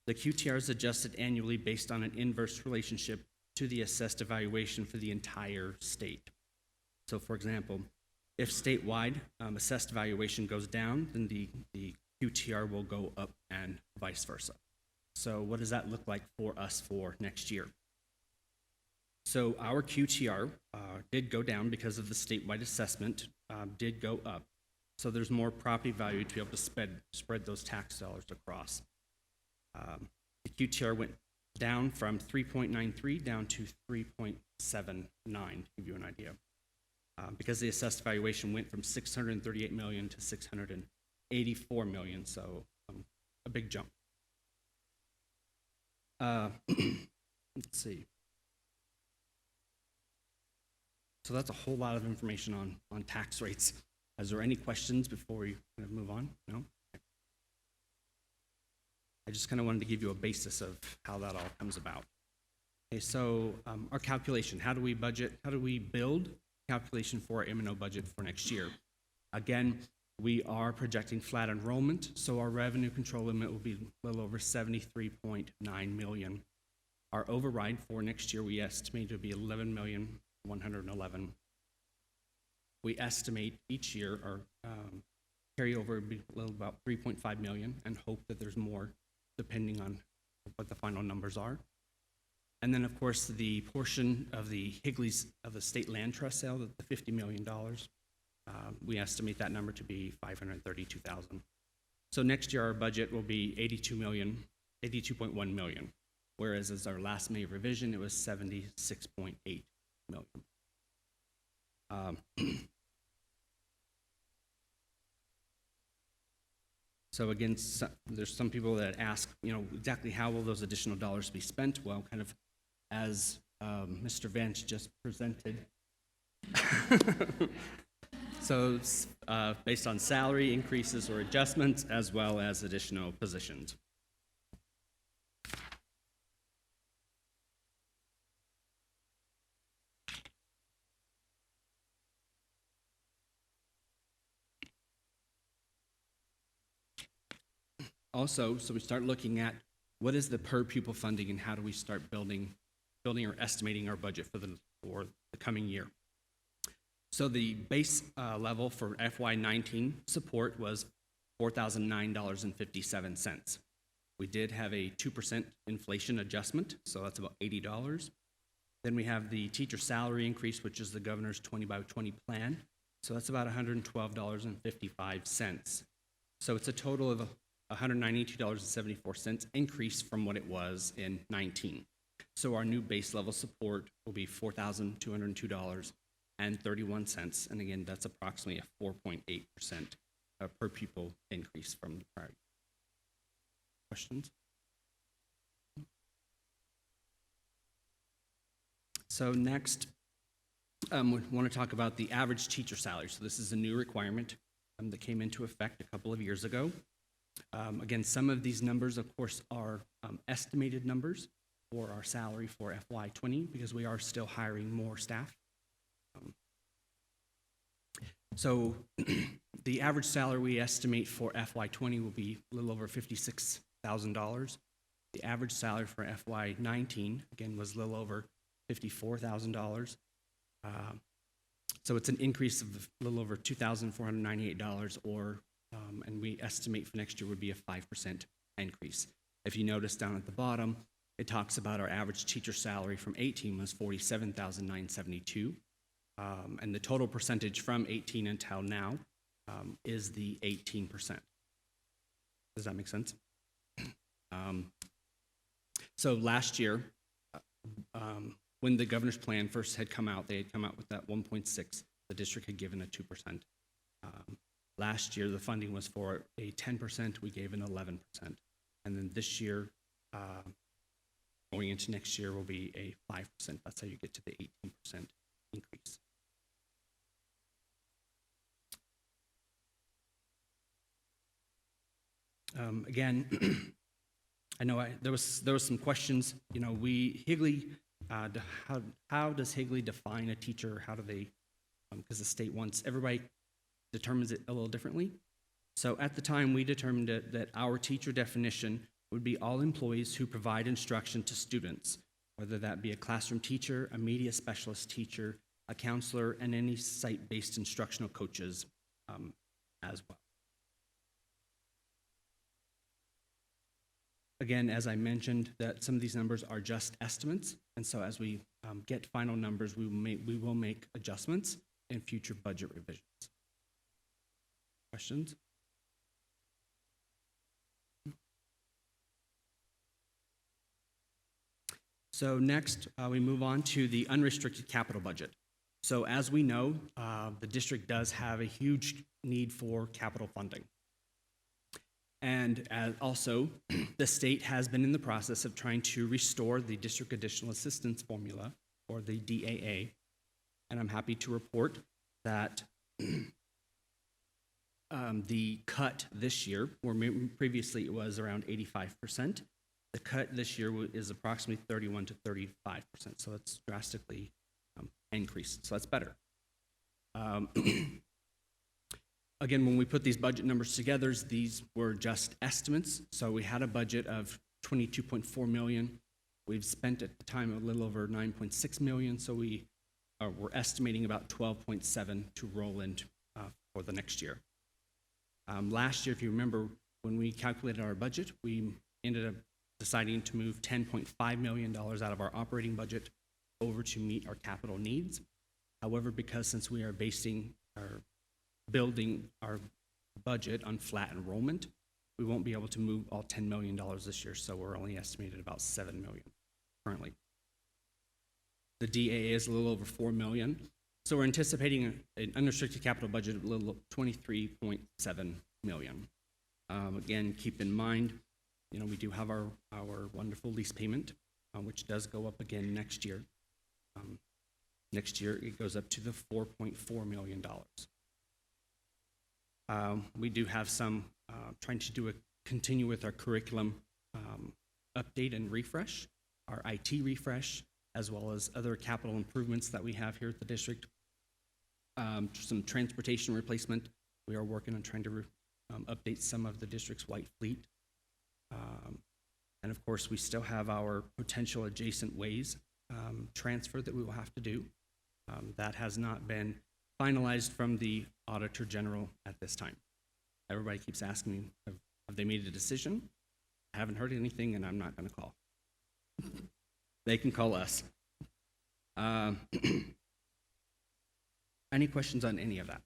The QTR is adjusted annually based on an inverse relationship to the assessed evaluation for the entire state. So, for example, if statewide assessed valuation goes down, then the QTR will go up and vice versa. So what does that look like for us for next year? So our QTR did go down because of the statewide assessment did go up. So there's more property value to be able to spread those tax dollars across. The QTR went down from 3.93 down to 3.79, to give you an idea. Because the assessed valuation went from 638 million to 684 million, so a big jump. Let's see. So that's a whole lot of information on tax rates. Is there any questions before we kind of move on? No? Okay. I just kind of wanted to give you a basis of how that all comes about. Okay, so our calculation, how do we budget, how do we build calculation for our M&O budget for next year? Again, we are projecting flat enrollment, so our revenue control limit will be a little over 73.9 million. Our override for next year we estimate to be 11,111,000. We estimate each year our carryover would be a little about 3.5 million, and hope that there's more depending on what the final numbers are. And then, of course, the portion of the Higley's of the state land trust sale, the $50 million, we estimate that number to be 532,000. So next year our budget will be 82.1 million, whereas as our last May revision, it was 76.8 million. So again, there's some people that ask, exactly how will those additional dollars be spent? Well, kind of as Mr. Vance just presented. So it's based on salary increases or adjustments, as well as additional positions. Also, so we start looking at what is the per pupil funding and how do we start building or estimating our budget for the coming year. So the base level for FY19 support was $4,009.57. We did have a 2% inflation adjustment, so that's about $80. Then we have the teacher salary increase, which is the governor's 20 by 20 plan. So that's about $112.55. So it's a total of $192.74 increase from what it was in 19. So our new base level support will be $4,202.31, and again, that's approximately a 4.8% per pupil increase from the prior year. Questions? So next, we want to talk about the average teacher salary. So this is a new requirement that came into effect a couple of years ago. Again, some of these numbers, of course, are estimated numbers for our salary for FY20 because we are still hiring more staff. So the average salary we estimate for FY20 will be a little over $56,000. The average salary for FY19, again, was a little over $54,000. So it's an increase of a little over $2,498, and we estimate for next year would be a 5% increase. If you notice down at the bottom, it talks about our average teacher salary from 18 was $47,972, and the total percentage from 18 until now is the 18%. Does that make sense? So last year, when the governor's plan first had come out, they had come out with that 1.6. The district had given a 2%. Last year, the funding was for a 10%. We gave an 11%. And then this year, going into next year, will be a 5%. That's how you get to the 18% increase. Again, I know there was some questions. You know, Higley, how does Higley define a teacher? How do they? Because the state wants, everybody determines it a little differently. So at the time, we determined that our teacher definition would be all employees who provide instruction to students, whether that be a classroom teacher, a media specialist teacher, a counselor, and any site-based instructional coaches as well. Again, as I mentioned, that some of these numbers are just estimates, and so as we get final numbers, we will make adjustments in future budget revisions. Questions? So next, we move on to the unrestricted capital budget. So as we know, the district does have a huge need for capital funding. And also, the state has been in the process of trying to restore the District Additional Assistance Formula, or the DAA. And I'm happy to report that the cut this year, where previously it was around 85%, the cut this year is approximately 31 to 35%. So it's drastically increased. So that's better. Again, when we put these budget numbers together, these were just estimates. So we had a budget of $22.4 million. We've spent at the time a little over $9.6 million. So we're estimating about $12.7 to roll in for the next year. Last year, if you remember, when we calculated our budget, we ended up deciding to move $10.5 million out of our operating budget over to meet our capital needs. However, because since we are building our budget on flat enrollment, we won't be able to move all $10 million this year, so we're only estimated about $7 million currently. The DAA is a little over $4 million, so we're anticipating an unrestricted capital budget of a little $23.7 million. Again, keep in mind, you know, we do have our wonderful lease payment, which does go up again next year. Next year, it goes up to the $4.4 million. We do have some trying to continue with our curriculum update and refresh, our IT refresh, as well as other capital improvements that we have here at the district. Some transportation replacement. We are working on trying to update some of the district's white fleet. And of course, we still have our potential adjacent ways transfer that we will have to do. That has not been finalized from the Auditor General at this time. Everybody keeps asking me, have they made a decision? I haven't heard anything, and I'm not going to call. They can call us. Any questions on any of that?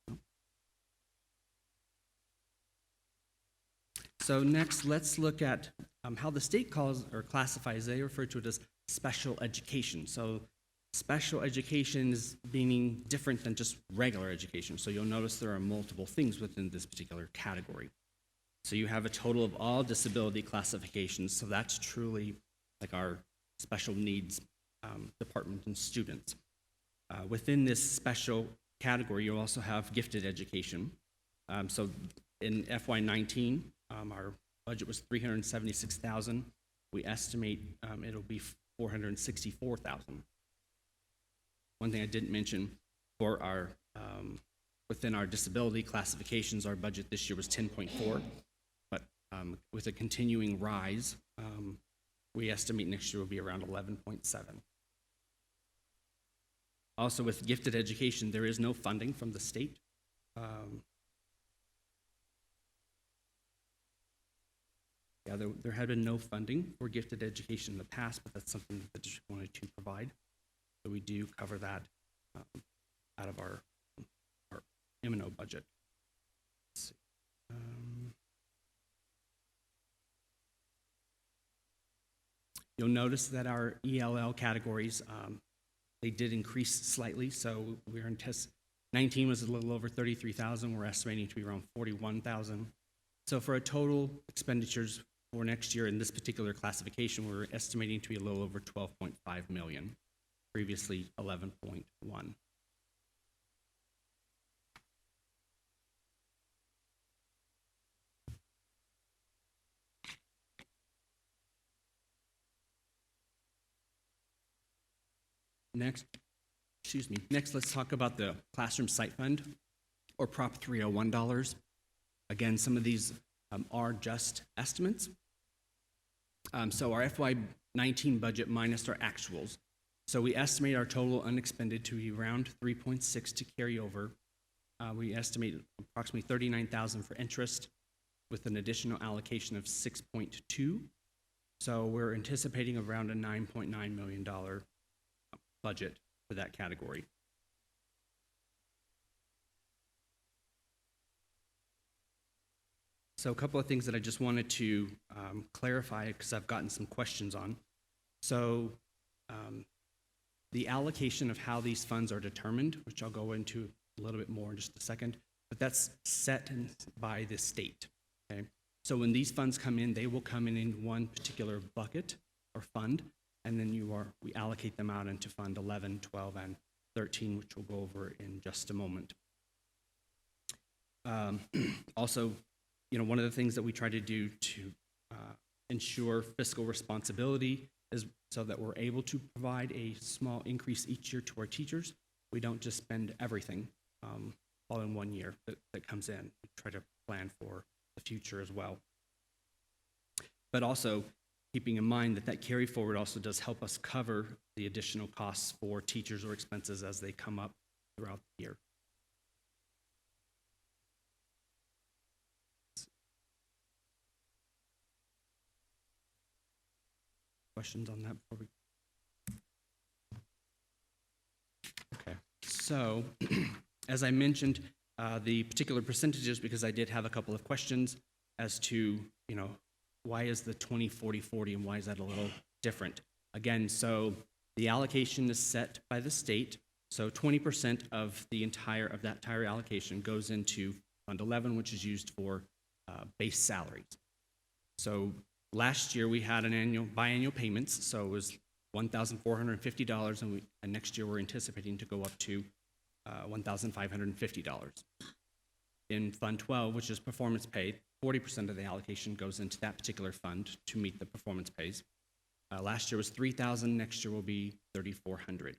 No? So next, let's look at how the state calls or classifies. They refer to it as special education. So special education is meaning different than just regular education. So you'll notice there are multiple things within this particular category. So you have a total of all disability classifications. So that's truly like our special needs department and students. Within this special category, you also have gifted education. So in FY19, our budget was $376,000. We estimate it'll be $464,000. One thing I didn't mention, for our within our disability classifications, our budget this year was 10.4, but with a continuing rise, we estimate next year will be around 11.7. Also, with gifted education, there is no funding from the state. There had been no funding for gifted education in the past, but that's something that the district wanted to provide. So we do cover that out of our M&O budget. Let's see. You'll notice that our ELL categories, they did increase slightly, so we're in 19 was a little over 33,000. We're estimating to be around 41,000. So for a total expenditures for next year in this particular classification, we're estimating to be a little over 12.5 million, previously 11.1. Next, let's talk about the Classroom Site Fund, or Prop 301 dollars. Again, some of these are just estimates. So our FY19 budget minus our actuals. So we estimate our total unexpended to be around 3.6 to carry over. We estimate approximately 39,000 for interest with an additional allocation of 6.2. So we're anticipating around a $9.9 million budget for that category. So a couple of things that I just wanted to clarify because I've gotten some questions on. So the allocation of how these funds are determined, which I'll go into a little bit more in just a second, but that's set by the state, okay? So when these funds come in, they will come in one particular bucket or fund, and then we allocate them out into Fund 11, 12, and 13, which we'll go over in just a moment. Also, one of the things that we try to do to ensure fiscal responsibility is so that we're able to provide a small increase each year to our teachers. We don't just spend everything all in 1 year that comes in. We try to plan for the future as well. But also, keeping in mind that carry forward also does help us cover the additional costs for teachers or expenses as they come up throughout the year. Questions on that before we? Okay, so as I mentioned, the particular percentages, because I did have a couple of questions as to, why is the 20-40-40 and why is that a little different? Again, so the allocation is set by the state. So 20% of that entire allocation goes into Fund 11, which is used for base salaries. So last year we had biannual payments, so it was $1,450, and next year we're anticipating to go up to $1,550. In Fund 12, which is performance pay, 40% of the allocation goes into that particular fund to meet the performance pays. Last year was $3,000, next year will be $3,400.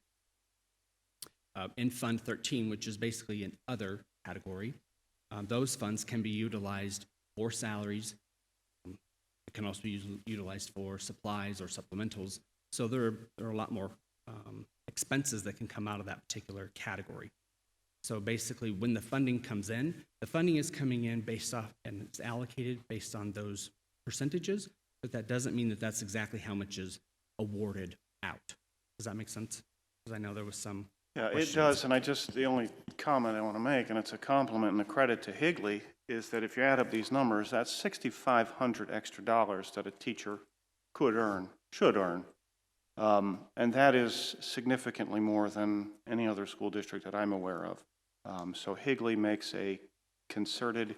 In Fund 13, which is basically an other category, those funds can be utilized for salaries. It can also be utilized for supplies or supplementals. So there are a lot more expenses that can come out of that particular category. So basically, when the funding comes in, the funding is coming in based off, and it's allocated based on those percentages, but that doesn't mean that that's exactly how much is awarded out. Does that make sense? Because I know there was some questions. It does, and the only comment I want to make, and it's a compliment and a credit to Higley, is that if you add up these numbers, that's $6,500 extra dollars that a teacher should earn. And that is significantly more than any other school district that I'm aware of. So Higley makes a concerted,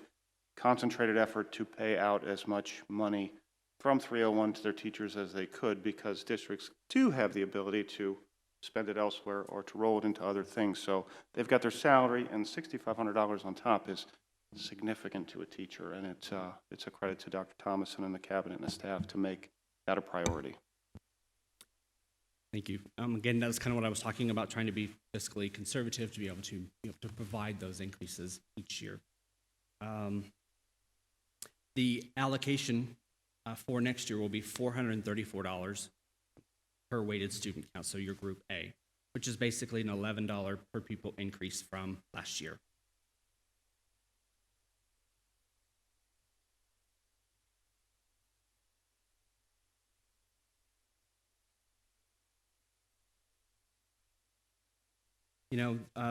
concentrated effort to pay out as much money from 301 to their teachers as they could, because districts do have the ability to spend it elsewhere or to roll it into other things. So they've got their salary, and $6,500 on top is significant to a teacher, and it's a credit to Dr. Thomason and the cabinet and the staff to make that a priority. Thank you. Again, that's kind of what I was talking about, trying to be fiscally conservative to be able to provide those increases each year. The allocation for next year will be $434 per weighted student count, so your Group A, which is basically an $11 per pupil increase from last year.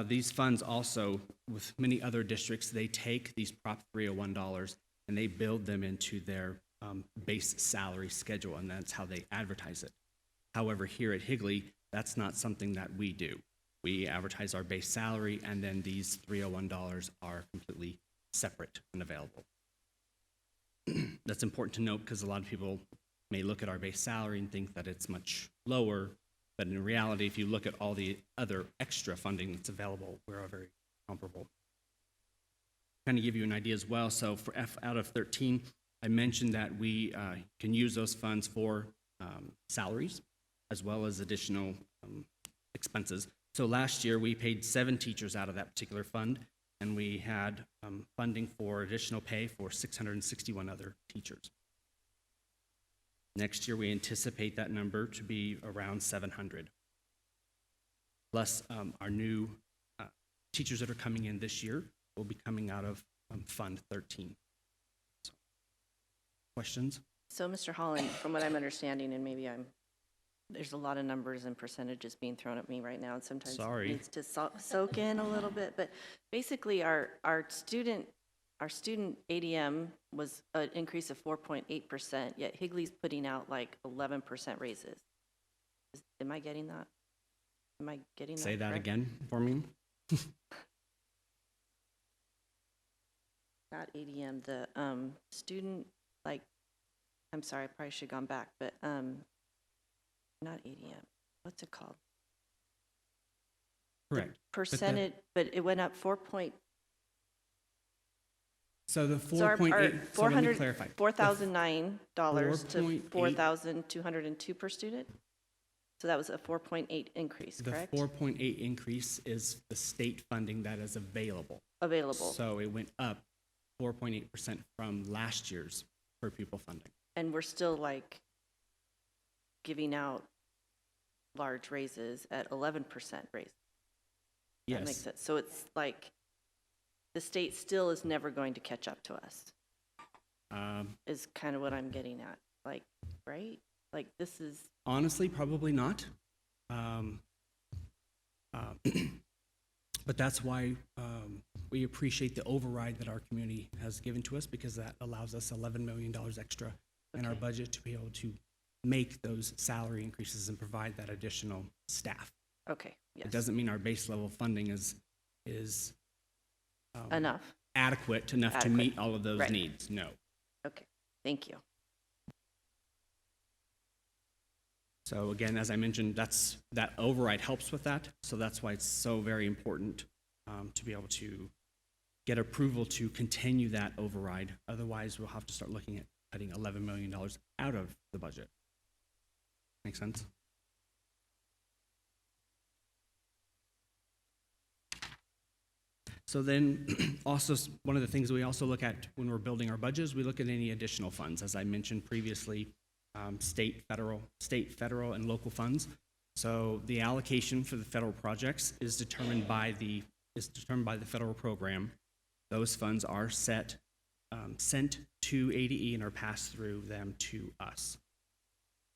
These funds also, with many other districts, they take these Prop 301 dollars and they build them into their base salary schedule, and that's how they advertise it. However, here at Higley, that's not something that we do. We advertise our base salary, and then these $301 are completely separate and available. That's important to note because a lot of people may look at our base salary and think that it's much lower, but in reality, if you look at all the other extra funding that's available, we're very comparable. Kind of give you an idea as well. So for F out of 13, I mentioned that we can use those funds for salaries as well as additional expenses. So last year, we paid 7 teachers out of that particular fund, and we had funding for additional pay for 661 other teachers. Next year, we anticipate that number to be around 700. Plus, our new teachers that are coming in this year will be coming out of Fund 13. So, questions? So, Mr. Holland, from what I'm understanding, and maybe there's a lot of numbers and percentages being thrown at me right now, and sometimes Sorry. it needs to soak in a little bit. But basically, our student ADM was an increase of 4.8%, yet Higley's putting out like 11% raises. Am I getting that? Am I getting that Say that correct? again for me. Not ADM, the student, like, I'm sorry, I probably should have gone back, but not ADM. What's it called? Correct. Percentage, but it went up 4 point. So the So our 4.8, so let me clarify. $4,009 to 4.8 $4,202 per student? So that was a 4.8 increase, The correct? 4.8 increase is the state funding that is available. Available. So it went up 4.8% from last year's per pupil funding. And we're still like giving out large raises at 11% raise. That makes Yes, sense. So it's like the state still is never going to catch up to us, is kind of what I'm getting at. Like, right? Like this is, honestly, probably not. But that's why we appreciate the override that our community has given to us, because that allows us $11 million extra in our Okay. budget to be able to make those salary increases and provide that additional staff. okay, yes. It doesn't mean our base level funding is Enough. adequate enough to Adequate. meet all of those Right. needs. No. Okay, thank you. So again, as I mentioned, that override helps with that. So that's why it's so very important to be able to get approval to continue that override. Otherwise, we'll have to start looking at cutting $11 million out of the budget. Make sense? So then also one of the things we also look at when we're building our budgets, we look at any additional funds. As I mentioned previously, state, federal, and local funds. So the allocation for the federal projects is determined by the federal program. Those funds are sent to ADE and are passed through them to us.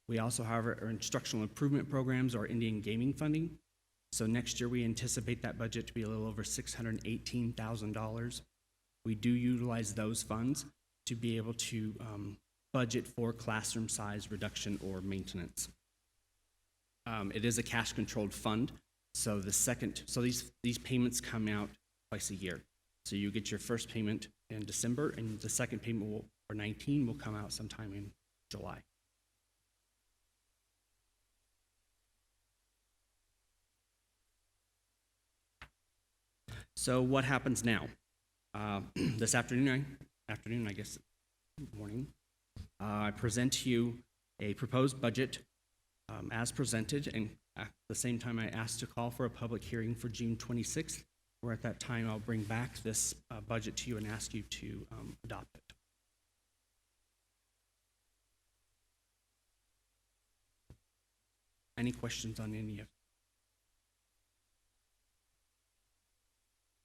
We also have our instructional improvement programs, or Indian gaming funding. So next year we anticipate that budget to be a little over $618,000. We do utilize those funds to be able to budget for classroom size reduction or maintenance. It is a cash controlled fund, so these payments come out twice a year. So you get your first payment in December, and the second payment for 19 will come out sometime in July. So what happens now? This afternoon, I guess, morning, I present to you a proposed budget as presented, and at the same time I ask to call for a public hearing for June 26th, where at that time I'll bring back this budget to you and ask you to adopt it. Any questions on any of it?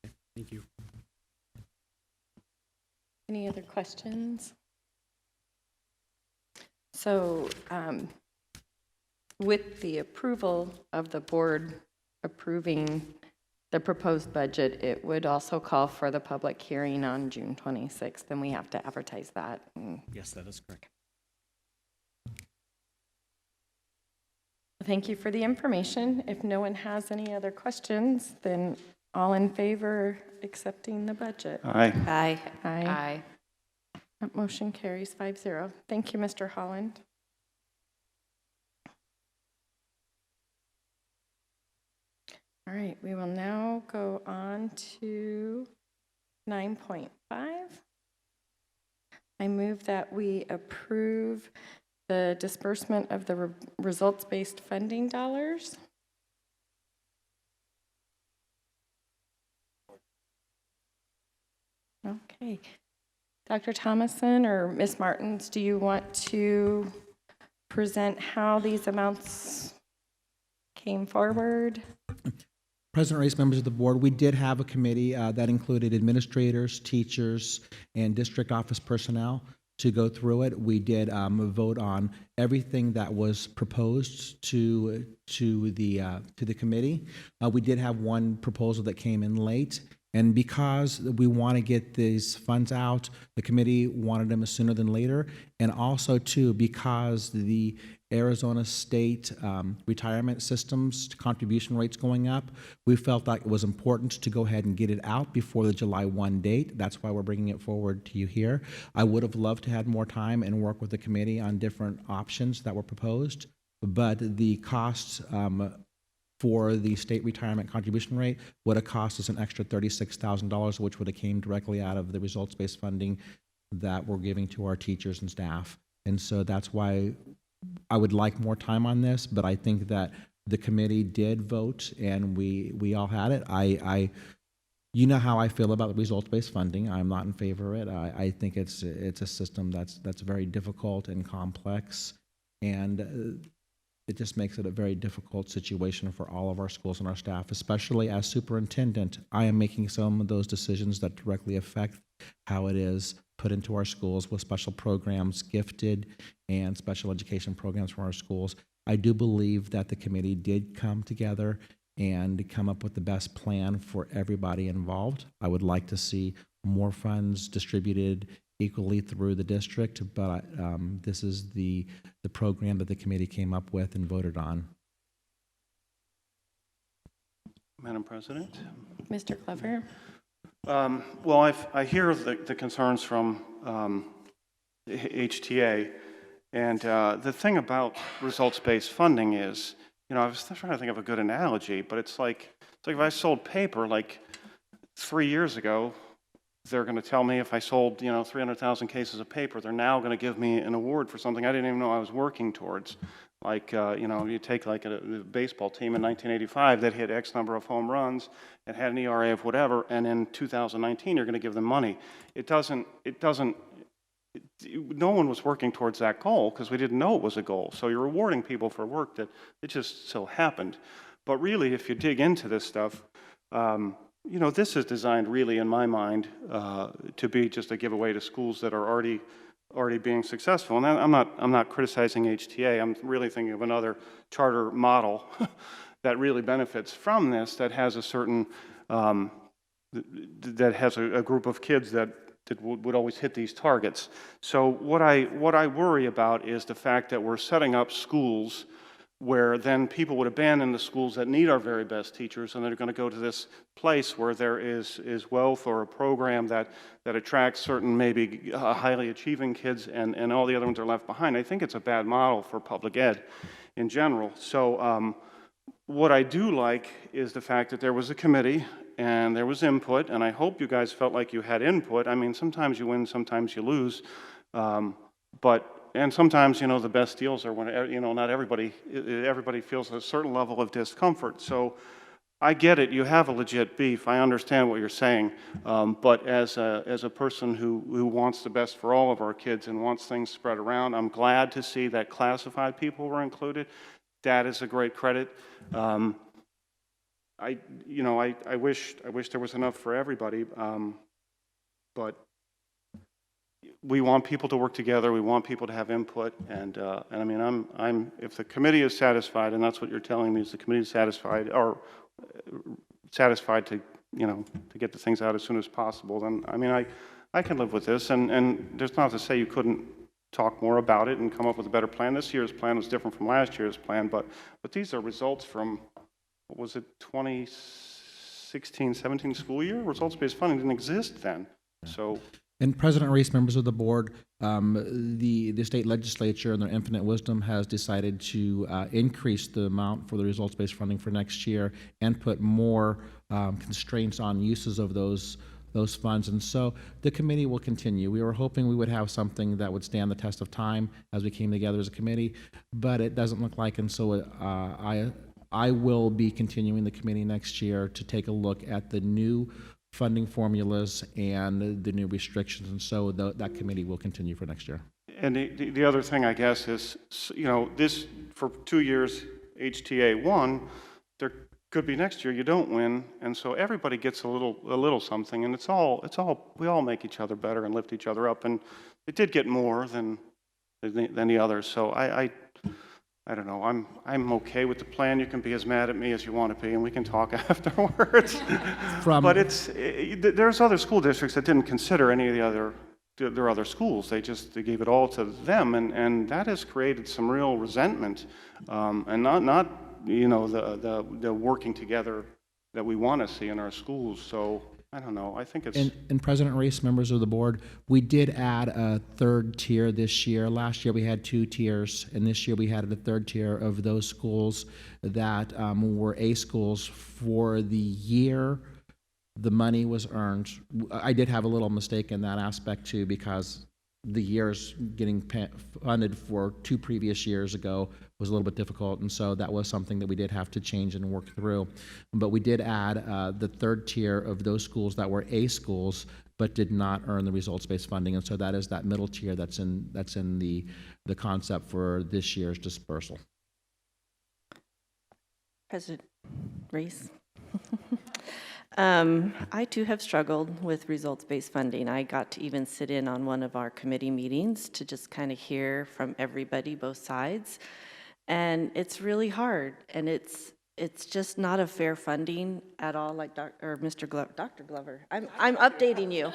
Okay, thank you. Any other questions? So with the approval of the board approving the proposed budget, it would also call for the public hearing on June 26th, and we have to advertise that. Yes, that is correct. Thank you for the information. If no one has any other questions, then all in favor accepting the budget? Aye. Aye. Aye. Aye. That motion carries 5-0. Thank you, Mr. Holland. All right, we will now go on to 9.5. I move that we approve the disbursement of the results-based funding dollars. Okay. Dr. Thomason or Ms. Martins, do you want to present how these amounts came forward? President Reese, members of the board, we did have a committee that included administrators, teachers, and district office personnel to go through it. We did vote on everything that was proposed to the committee. We did have one proposal that came in late, and because we want to get these funds out, the committee wanted them sooner than later, and also too because the Arizona State retirement systems contribution rates going up, we felt like it was important to go ahead and get it out before the July 1 date. That's why we're bringing it forward to you here. I would have loved to have more time and work with the committee on different options that were proposed, but the costs for the state retirement contribution rate would have cost us an extra $36,000, which would have came directly out of the results-based funding that we're giving to our teachers and staff. And so that's why I would like more time on this, but I think that the committee did vote and we all had it. You know how I feel about the results-based funding. I'm not in favor of it. I think it's a system that's very difficult and complex, and it just makes it a very difficult situation for all of our schools and our staff, especially as superintendent. I am making some of those decisions that directly affect how it is put into our schools with special programs, gifted, and special education programs for our schools. I do believe that the committee did come together and come up with the best plan for everybody involved. I would like to see more funds distributed equally through the district, but this is the program that the committee came up with and voted on. Madam President? Mr. Clever? Well, I hear the concerns from HTA, and the thing about results-based funding is, you know, I was trying to think of a good analogy, but it's like if I sold paper like 3 years ago, they're going to tell me if I sold, 300,000 cases of paper, they're now going to give me an award for something I didn't even know I was working towards. Like, you take like a baseball team in 1985 that hit X number of home runs and had an ERA of whatever, and in 2019 you're going to give them money. No one was working towards that goal because we didn't know it was a goal. So you're rewarding people for work that it just so happened. But really, if you dig into this stuff, this is designed really, in my mind, to be just a giveaway to schools that are already being successful. And I'm not criticizing HTA. I'm really thinking of another charter model that really benefits from this, that has a certain that has a group of kids that would always hit these targets. So what I worry about is the fact that we're setting up schools where then people would abandon the schools that need our very best teachers, and they're going to go to this place where there is wealth or a program that attracts certain maybe highly achieving kids, and all the other ones are left behind. I think it's a bad model for public ed in general. So what I do like is the fact that there was a committee and there was input, and I hope you guys felt like you had input. I mean, sometimes you win, sometimes you lose, and sometimes, the best deals are when, not everybody feels a certain level of discomfort. So I get it. You have a legit beef. I understand what you're saying. But as a person who wants the best for all of our kids and wants things spread around, I'm glad to see that classified people were included. That is a great credit. I wish there was enough for everybody, but we want people to work together. We want people to have input, and I mean, I'm if the committee is satisfied, and that's what you're telling me, is the committee is satisfied or satisfied to to get the things out as soon as possible. Then I mean, I can live with this, and there's not to say you couldn't talk more about it and come up with a better plan. This year's plan was different from last year's plan, but these are results from, what was it, 2016, 17 school year? Results-based funding didn't exist then. So. And President Reese, members of the board, the state legislature in their infinite wisdom has decided to increase the amount for the results-based funding for next year and put more constraints on uses of those funds. And so the committee will continue. We were hoping we would have something that would stand the test of time as we came together as a committee, but it doesn't look like, and so I will be continuing the committee next year to take a look at the new funding formulas and the new restrictions, and so that committee will continue for next year. And the other thing, I guess, is, you know, this, for 2 years, HTA won, there could be next year you don't win, and so everybody gets a little something, and we all make each other better and lift each other up, and it did get more than the others, so I don't know. I'm okay with the plan. You can be as mad at me as you want to be, and we can talk afterwards. But there's other school districts that didn't consider any of their other schools. They gave it all to them, and that has created some real resentment, and not you know the working together that we want to see in our schools. So I don't know. I think it's. And President Reese, members of the board, we did add a third tier this year. Last year we had 2 tiers, and this year we had a third tier of those schools that were A schools for the year the money was earned. I did have a little mistake in that aspect too, because the years getting funded for 2 previous years ago was a little bit difficult, and so that was something that we did have to change and work through. But we did add the third tier of those schools that were A schools but did not earn the results-based funding, and so that is that middle tier that's in the concept for this year's dispersal. President Reese. I too have struggled with results-based funding. I got to even sit in on one of our committee meetings to just kind of hear from everybody, both sides. And it's really hard, and it's just not a fair funding at all, like Dr. Glover. I'm updating you.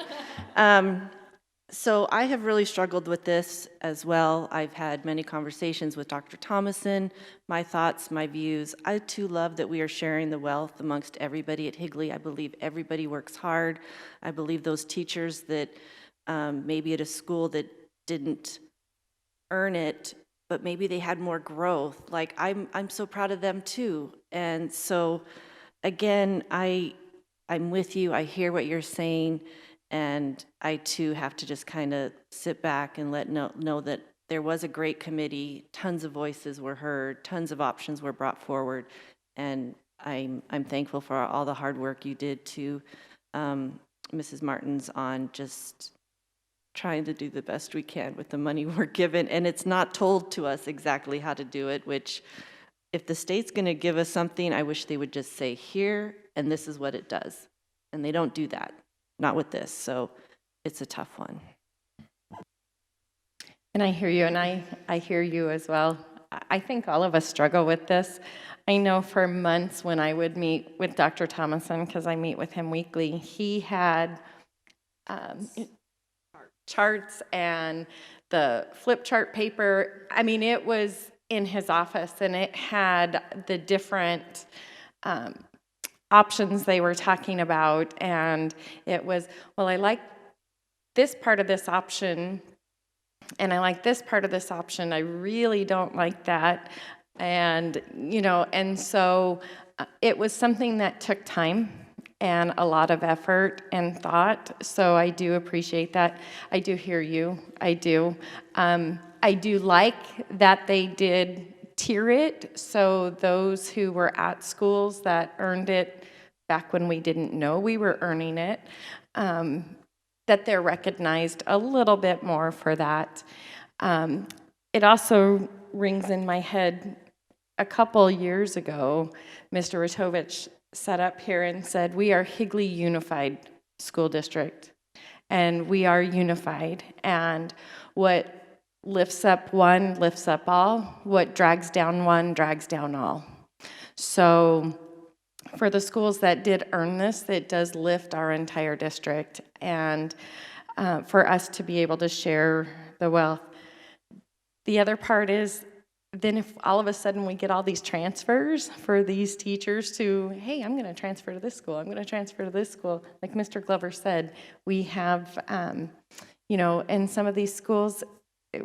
So I have really struggled with this as well. I've had many conversations with Dr. Thomason, my thoughts, my views. I too love that we are sharing the wealth amongst everybody at Higley. I believe everybody works hard. I believe those teachers that maybe at a school that didn't earn it, but maybe they had more growth. Like I'm so proud of them too. And so again, I'm with you. I hear what you're saying. And I too have to just kind of sit back and know that there was a great committee, tons of voices were heard, tons of options were brought forward, and I'm thankful for all the hard work you did to Mrs. Martins on just trying to do the best we can with the money we're given. And it's not told to us exactly how to do it, which if the state's going to give us something, I wish they would just say here, and this is what it does. And they don't do that. Not with this, so it's a tough one. And I hear you, and I hear you as well. I think all of us struggle with this. I know for months when I would meet with Dr. Thomason, because I meet with him weekly, he had charts and the flip chart paper. I mean, it was in his office, and it had the different options they were talking about, and it was, well, I like this part of this option, and I like this part of this option. I really don't like that, and you know, and so it was something that took time and a lot of effort and thought. So I do appreciate that. I do hear you. I do. I do like that they did tier it, so those who were at schools that earned it back when we didn't know we were earning it, that they're recognized a little bit more for that. It also rings in my head, a couple years ago, Mr. Ratovich sat up here and said, we are Higley Unified School District, and we are unified, and what lifts up one, lifts up all. What drags down one, drags down all. So for the schools that did earn this, it does lift our entire district. And for us to be able to share the wealth. The other part is, then if all of a sudden we get all these transfers for these teachers to, hey, I'm going to transfer to this school, I'm going to transfer to this school. Like Mr. Glover said, we have, in some of these schools,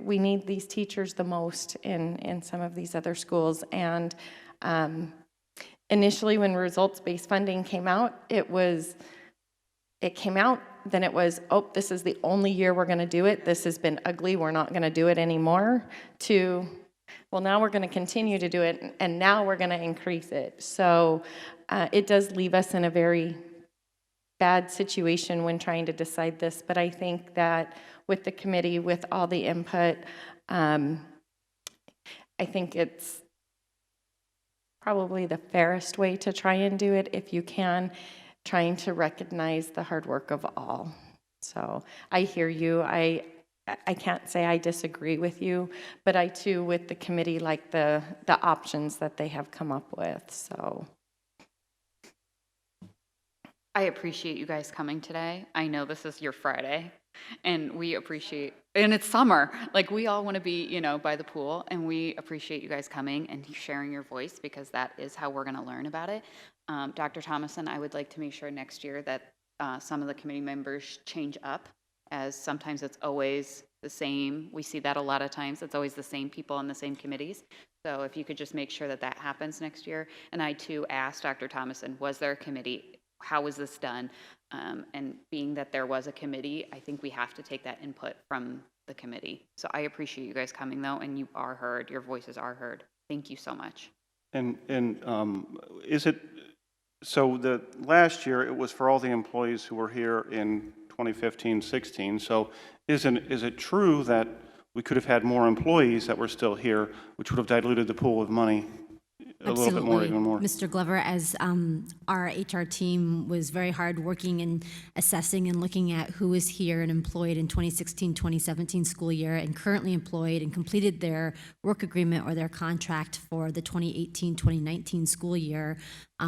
we need these teachers the most in some of these other schools. And initially when results-based funding came out, then it was, oh, this is the only year we're going to do it. This has been ugly. We're not going to do it anymore. To, well, now we're going to continue to do it, and now we're going to increase it. So it does leave us in a very bad situation when trying to decide this. But I think that with the committee, with all the input, I think it's probably the fairest way to try and do it if you can, trying to recognize the hard work of all. So I hear you. I can't say I disagree with you, but I too, with the committee, like the options that they have come up with. So I appreciate you guys coming today. I know this is your Friday, and we appreciate, and it's summer. Like, we all want to be, by the pool, and we appreciate you guys coming and sharing your voice, because that is how we're going to learn about it. Dr. Thomason, I would like to make sure next year that some of the committee members change up, as sometimes it's always the same. We see that a lot of times. It's always the same people on the same committees. So if you could just make sure that that happens next year. And I, too, asked Dr. Thomason, was there a committee? How was this done? And being that there was a committee, I think we have to take that input from the committee. So I appreciate you guys coming, though, and you are heard. Your voices are heard. Thank you so much. And is it, so the last year it was for all the employees who were here in 2015-16. So is it true that we could have had more employees that were still here, which would have diluted the pool of money a little bit more, even more? Mr. Glover, as our HR team was very hard working and assessing and looking at who was here and employed in 2016-2017 school year and currently employed and completed their work agreement or their contract for the 2018-2019 school year,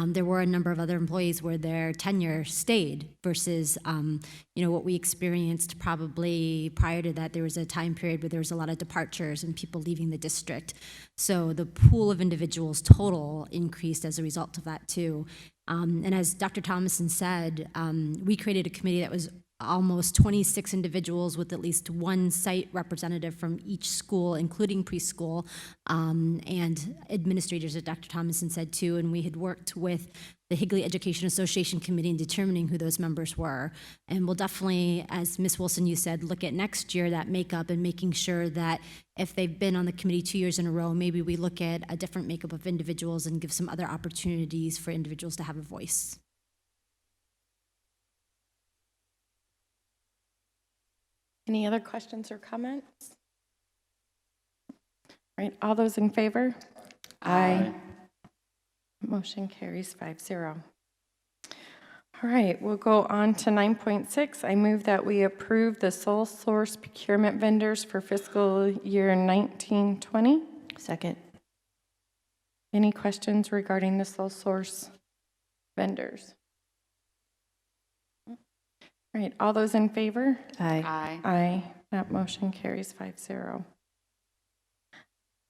there were a number of other employees where their tenure stayed versus, what we experienced probably prior to that. There was a time period where there was a lot of departures and people leaving the district. So the pool of individuals total increased as a result of that too. And as Dr. Thomason said, we created a committee that was almost 26 individuals with at least one site representative from each school, including preschool, and administrators, as Dr. Thomason said too, and we had worked with the Higley Education Association Committee in determining who those members were. And we'll definitely, as Ms. Wilson, you said, look at next year, that makeup, and making sure that if they've been on the committee 2 years in a row, maybe we look at a different makeup of individuals and give some other opportunities for individuals to have a voice. any other questions or comments? All right, all those in favor? Aye. Motion carries 5-0. All right, we'll go on to 9.6. I move that we approve the sole source procurement vendors for fiscal year 1920. Second. Any questions regarding the sole source vendors? All right, all those in favor? Aye. Aye. Aye. That motion carries 5-0.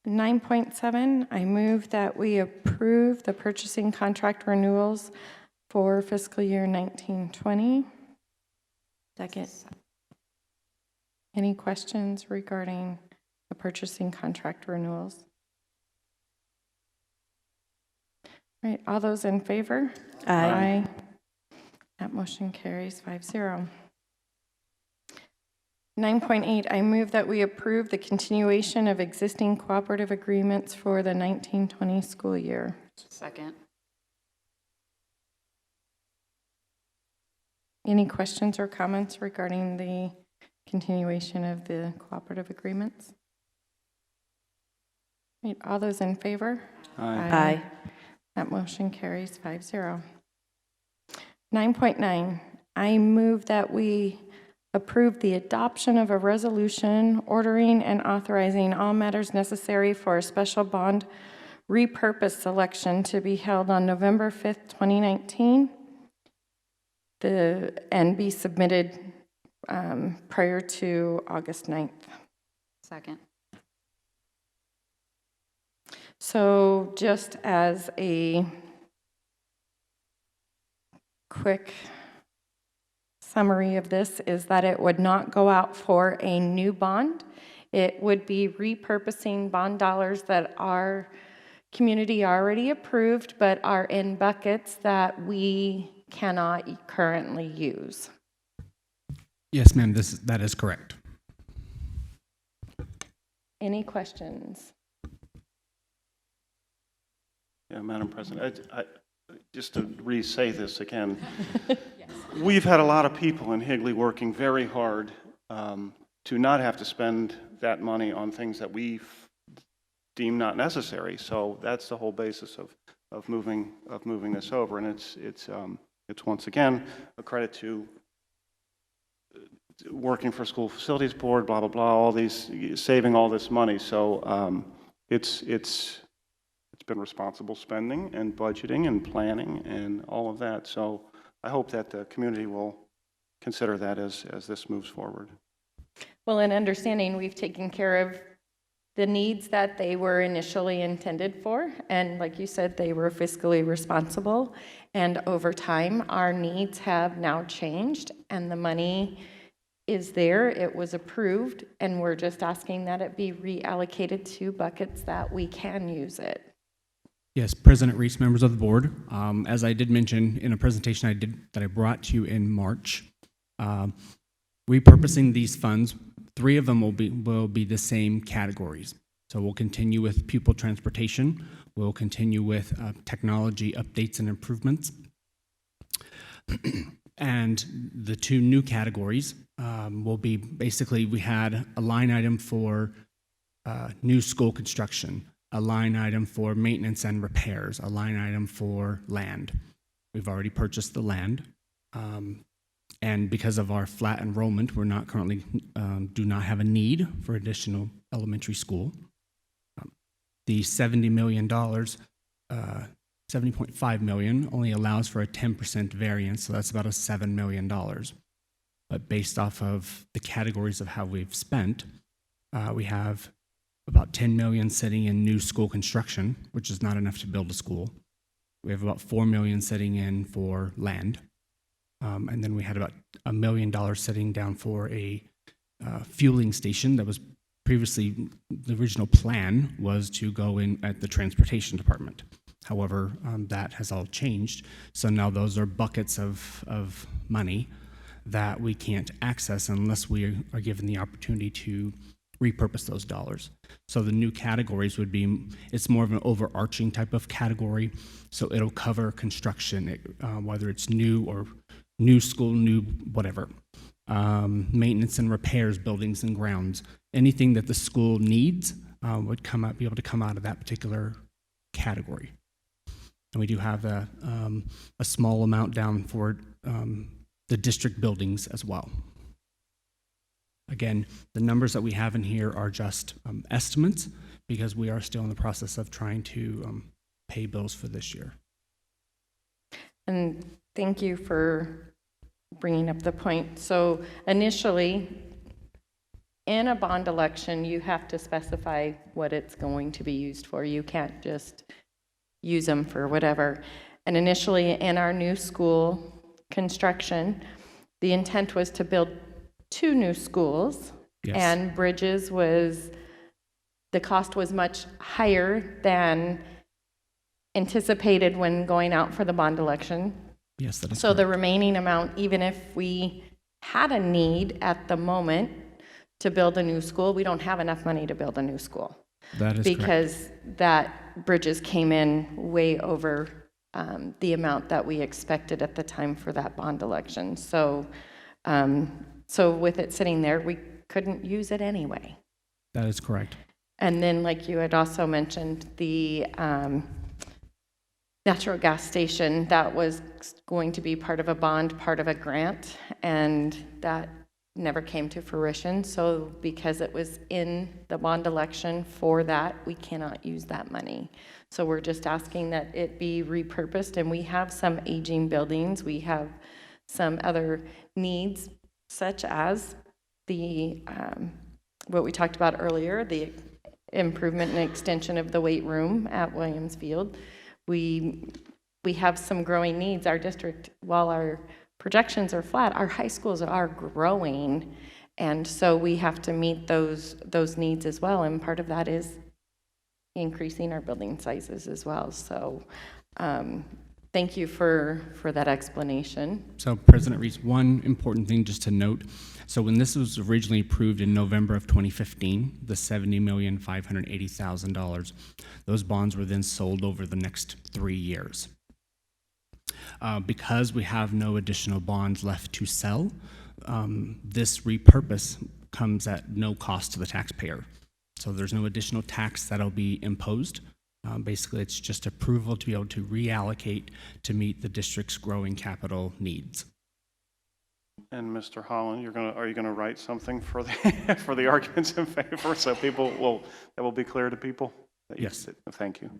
9.7, I move that we approve the purchasing contract renewals for fiscal year 1920. Second. Any questions regarding the purchasing contract renewals? All right, all those in favor? Aye. That motion carries 5-0. 9.8, I move that we approve the continuation of existing cooperative agreements for the 1920 school year. Second. Any questions or comments regarding the continuation of the cooperative agreements? Right, all those in favor? Aye. That motion carries 5-0. 9.9, I move that we approve the adoption of a resolution ordering and authorizing all matters necessary for a special bond repurpose selection to be held on November 5th, 2019, and be submitted prior to August 9th. Second. So just as a quick summary of this is that it would not go out for a new bond. It would be repurposing bond dollars that our community already approved but are in buckets that we cannot currently use. Yes, ma'am, that is correct. Any questions? Yeah, Madam President, I just to re-say this again, we've had a lot of people in Higley working very hard to not have to spend that money on things that we deem not necessary. So that's the whole basis of moving this over, and it's once again a credit to working for School Facilities Board, blah blah blah, all these saving all this money. So it's been responsible spending and budgeting and planning and all of that. So I hope that the community will consider that as this moves forward. Well, in understanding, we've taken care of the needs that they were initially intended for. And like you said, they were fiscally responsible. And over time, our needs have now changed and the money is there. It was approved. And we're just asking that it be reallocated to buckets that we can use it. Yes, President Reese, members of the board. As I did mention in a presentation that I brought to you in March, repurposing these funds, 3 of them will be the same categories. So we'll continue with pupil transportation. We'll continue with technology updates and improvements. And the 2 new categories will be basically, we had a line item for new school construction, a line item for maintenance and repairs, a line item for land. We've already purchased the land. And because of our flat enrollment, we're not currently, do not have a need for additional elementary school. The $70 million, $70.5 million only allows for a 10% variance, so that's about a $7 million. But based off of the categories of how we've spent, we have about $10 million sitting in new school construction, which is not enough to build a school. We have about $4 million sitting in for land. And then we had about $1 million sitting down for a fueling station that was previously, the original plan was to go in at the transportation department. However, that has all changed. So now those are buckets of money that we can't access unless we are given the opportunity to repurpose those dollars. So the new categories would be, it's more of an overarching type of category. So it'll cover construction, whether it's new or new school, new whatever. Maintenance and repairs, buildings and grounds. Anything that the school needs would be able to come out of that particular category. And we do have a small amount down for the district buildings as well. Again, the numbers that we have in here are just estimates because we are still in the process of trying to pay bills for this year. And thank you for bringing up the point. So initially, in a bond election, you have to specify what it's going to be used for. You can't just use them for whatever. And initially, in our new school construction, the intent was to build 2 new schools. Yes. And Bridges the cost was much higher than anticipated when going out for the bond election. Yes, that is so correct. The remaining amount, even if we had a need at the moment to build a new school, we don't have enough money to build a new school. That is because correct. That Bridges came in way over the amount that we expected at the time for that bond election. So with it sitting there, we couldn't use it anyway. That is correct. And then, like you had also mentioned, the natural gas station, that was going to be part of a bond, part of a grant, and that never came to fruition. So because it was in the bond election for that, we cannot use that money. So we're just asking that it be repurposed, and we have some aging buildings. We have some other needs, such as the what we talked about earlier, the improvement and extension of the weight room at Williams Field. We have some growing needs. Our district, while our projections are flat, our high schools are growing, and so we have to meet those needs as well, and part of that is increasing our building sizes as well. So thank you for that explanation. So President Reese, one important thing just to note, so when this was originally approved in November of 2015, the $70,580,000, those bonds were then sold over the next 3 years. Because we have no additional bonds left to sell, this repurpose comes at no cost to the taxpayer. So there's no additional tax that'll be imposed. Basically, it's just approval to be able to reallocate to meet the district's growing capital needs. And Mr. Holland, are you gonna write something for the for the arguments in favor, so that will be clear to people? Yes. Thank you.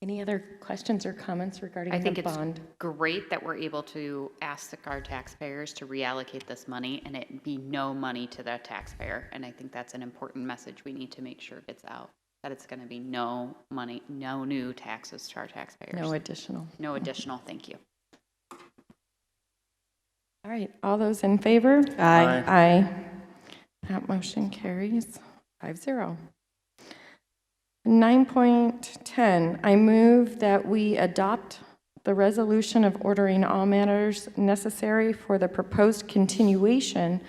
Any other questions or comments regarding I think the it's bond? great that we're able to ask our taxpayers to reallocate this money and it be no money to the taxpayer. And I think that's an important message we need to make sure gets out, that it's going to be no money, no new taxes to our taxpayers. No additional. No additional, thank you. All right, all those in favor? Aye. Aye. That motion carries 5-0. 9.10, I move that we adopt the resolution of ordering all matters necessary for the proposed continuation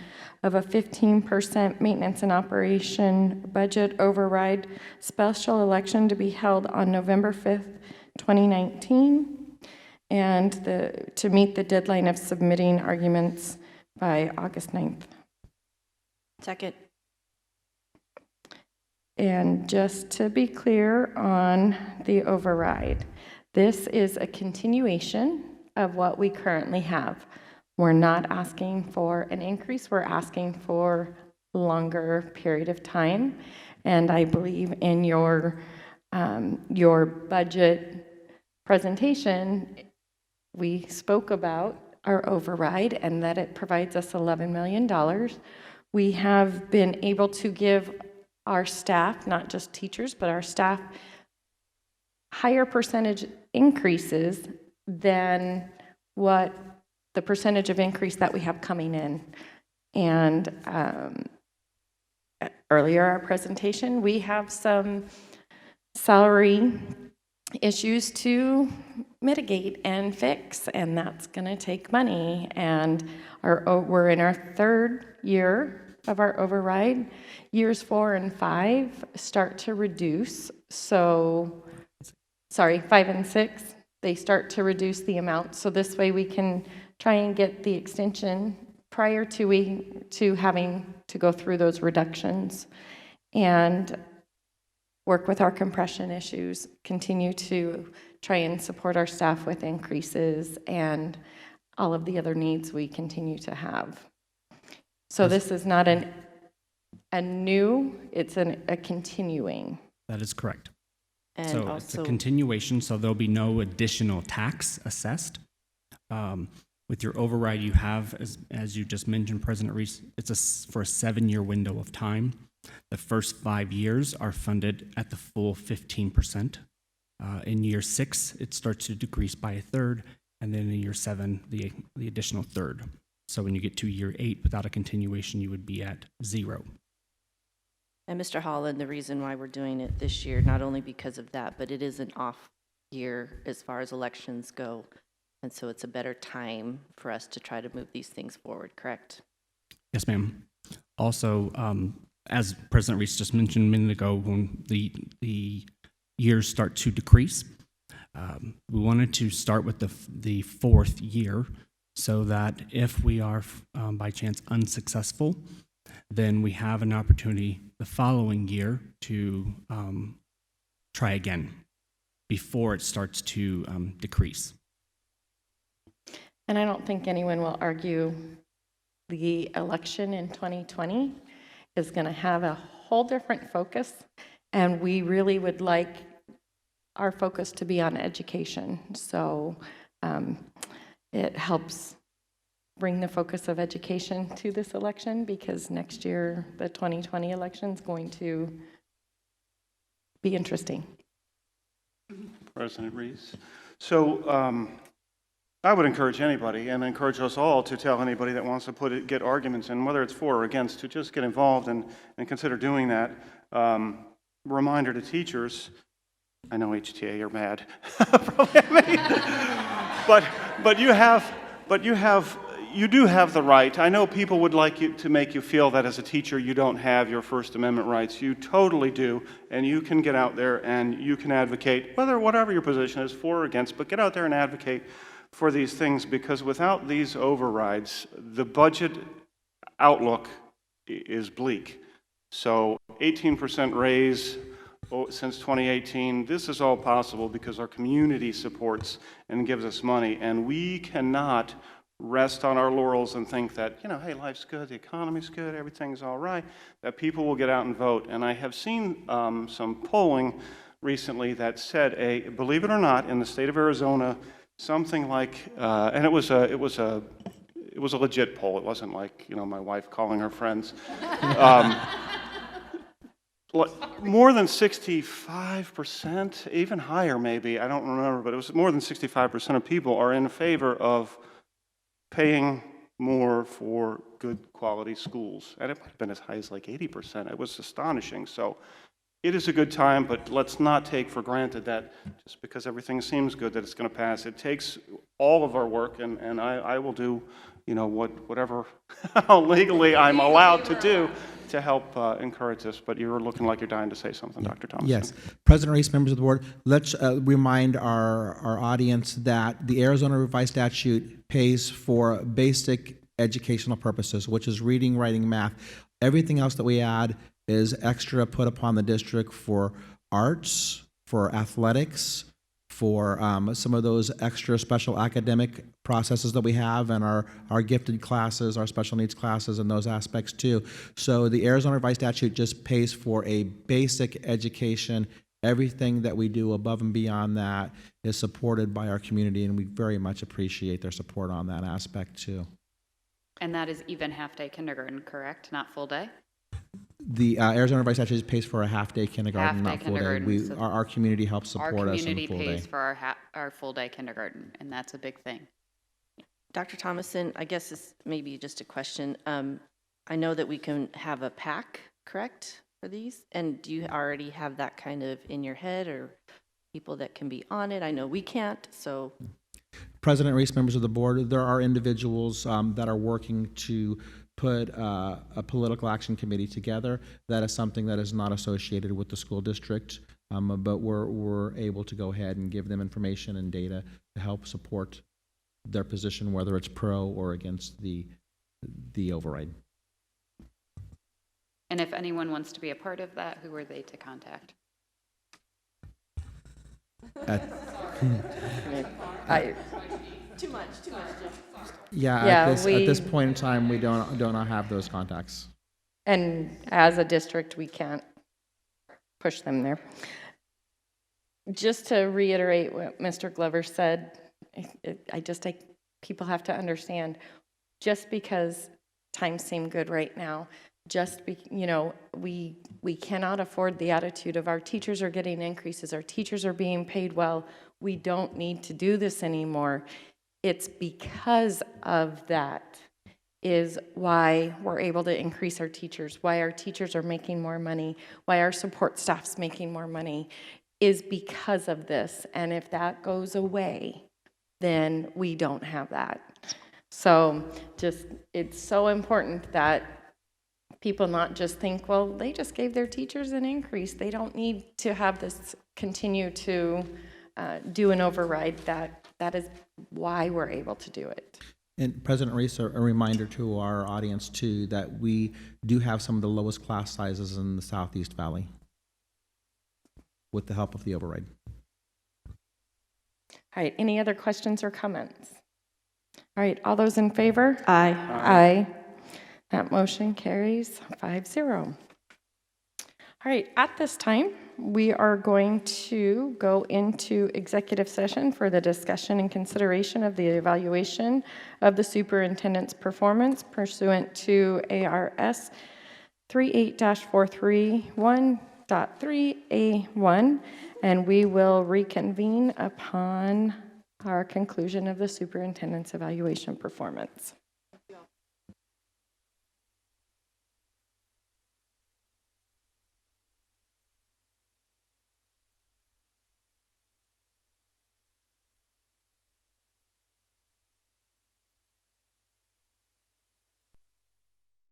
of a 15% maintenance and operation budget override special election to be held on November 5th, 2019, and to meet the deadline of submitting arguments by August 9th. Second. And just to be clear on the override, this is a continuation of what we currently have. We're not asking for an increase, we're asking for a longer period of time. And I believe in your budget presentation, we spoke about our override and that it provides us $11 million. We have been able to give our staff, not just teachers, but our staff, higher percentage increases than what the percentage of increase that we have coming in. And earlier our presentation, we have some salary issues to mitigate and fix, and that's going to take money. And we're in our 3rd year of our override. Years 4 and 5 start to reduce. So, 5 and 6, they start to reduce the amount. So this way we can try and get the extension prior to having to go through those reductions and work with our compression issues, continue to try and support our staff with increases and all of the other needs we continue to have. So this is not a new, it's a continuing. That is correct. And so also, it's a continuation, so there'll be no additional tax assessed. With your override you have, as you just mentioned, President Reese, it's for a 7-year window of time. The first 5 years are funded at the full 15%. In year 6, it starts to decrease by 1/3, and then in year 7, the additional 1/3. So when you get to year 8 without a continuation, you would be at 0. and Mr. Holland, the reason why we're doing it this year, not only because of that, but it is an off year as far as elections go. And so it's a better time for us to try to move these things forward, correct? Yes, ma'am. Also, as President Reese just mentioned a minute ago, when the years start to decrease, we wanted to start with the 4th year so that if we are by chance unsuccessful, then we have an opportunity the following year to try again before it starts to decrease. And I don't think anyone will argue the election in 2020 is going to have a whole different focus, and we really would like our focus to be on education. So it helps bring the focus of education to this election, because next year, the 2020 election is going to be interesting. President Reese. So I would encourage anybody, and encourage us all, to tell anybody that wants to get arguments in, whether it's for or against, to just get involved and consider doing that. Reminder to teachers, I know HTA are mad, probably at me. You do have the right. I know people would like you to make you feel that as a teacher you don't have your First Amendment rights. You totally do, and you can get out there and you can advocate, whatever your position is, for or against, but get out there and advocate for these things, because without these overrides, the budget outlook is bleak. So 18% raise since 2018, this is all possible because our community supports and gives us money, and we cannot rest on our laurels and think that, hey, life's good, the economy's good, everything's all right, that people will get out and vote. And I have seen some polling recently that said, believe it or not, in the state of Arizona, something like, and it was a legit poll. It wasn't like, my wife calling her friends. More than 65%, even higher maybe, I don't remember, but it was more than 65% of people are in favor of paying more for good quality schools. And it might have been as high as like 80%. It was astonishing. So it is a good time, but let's not take for granted that just because everything seems good that it's going to pass. It takes all of our work, and I will do, whatever legally I'm allowed to do to help encourage this. But you're looking like you're dying to say something, Dr. Thomas. Yes. President Reese, members of the board, let's remind our audience that the Arizona Revised Statute pays for basic educational purposes, which is reading, writing, math. Everything else that we add is extra put upon the district for arts, for athletics, for some of those extra special academic processes that we have, and our gifted classes, our special needs classes, and those aspects too. So the Arizona Revised Statute just pays for a basic education. Everything that we do above and beyond that is supported by our community, and we very much appreciate their support on that aspect too. And that is even half-day kindergarten, correct? Not full day? The Arizona Revised Statute pays for a half-day kindergarten, not full day. So Our community helps support us in the full day. Our community pays for our full-day kindergarten, and that's a big thing. Dr. Thomason, I guess this may be just a question. I know that we can have a pack, correct, for these? And do you already have that kind of in your head, or people that can be on it? I know we can't, so. President Reese, members of the board, there are individuals that are working to put a political action committee together. That is something that is not associated with the school district, but we're able to go ahead and give them information and data to help support their position, whether it's pro or against the override. And if anyone wants to be a part of that, who are they to contact? Too much. Yeah, at this point in time, we don't have those contacts. And as a district, we can't push them there. Just to reiterate what Mr. Glover said, people have to understand, just because times seem good right now, we cannot afford the attitude of our teachers are getting increases, our teachers are being paid well, we don't need to do this anymore. It's because of that is why we're able to increase our teachers, why our teachers are making more money, why our support staff's making more money, is because of this. And if that goes away, then we don't have that. So it's so important that people not just think, well, they just gave their teachers an increase. They don't need to have this continue to do an override. That is why we're able to do it. And President Reese, a reminder to our audience too, that we do have some of the lowest class sizes in the Southeast Valley with the help of the override. All right, any other questions or comments? All right, all those in favor? Aye. Aye. That motion carries 5-0. All All right, at this time, we are going to go into executive session for the discussion and consideration of the evaluation of the superintendent's performance pursuant to ARS 38-431.3A1, and we will reconvene upon our conclusion of the superintendent's evaluation performance.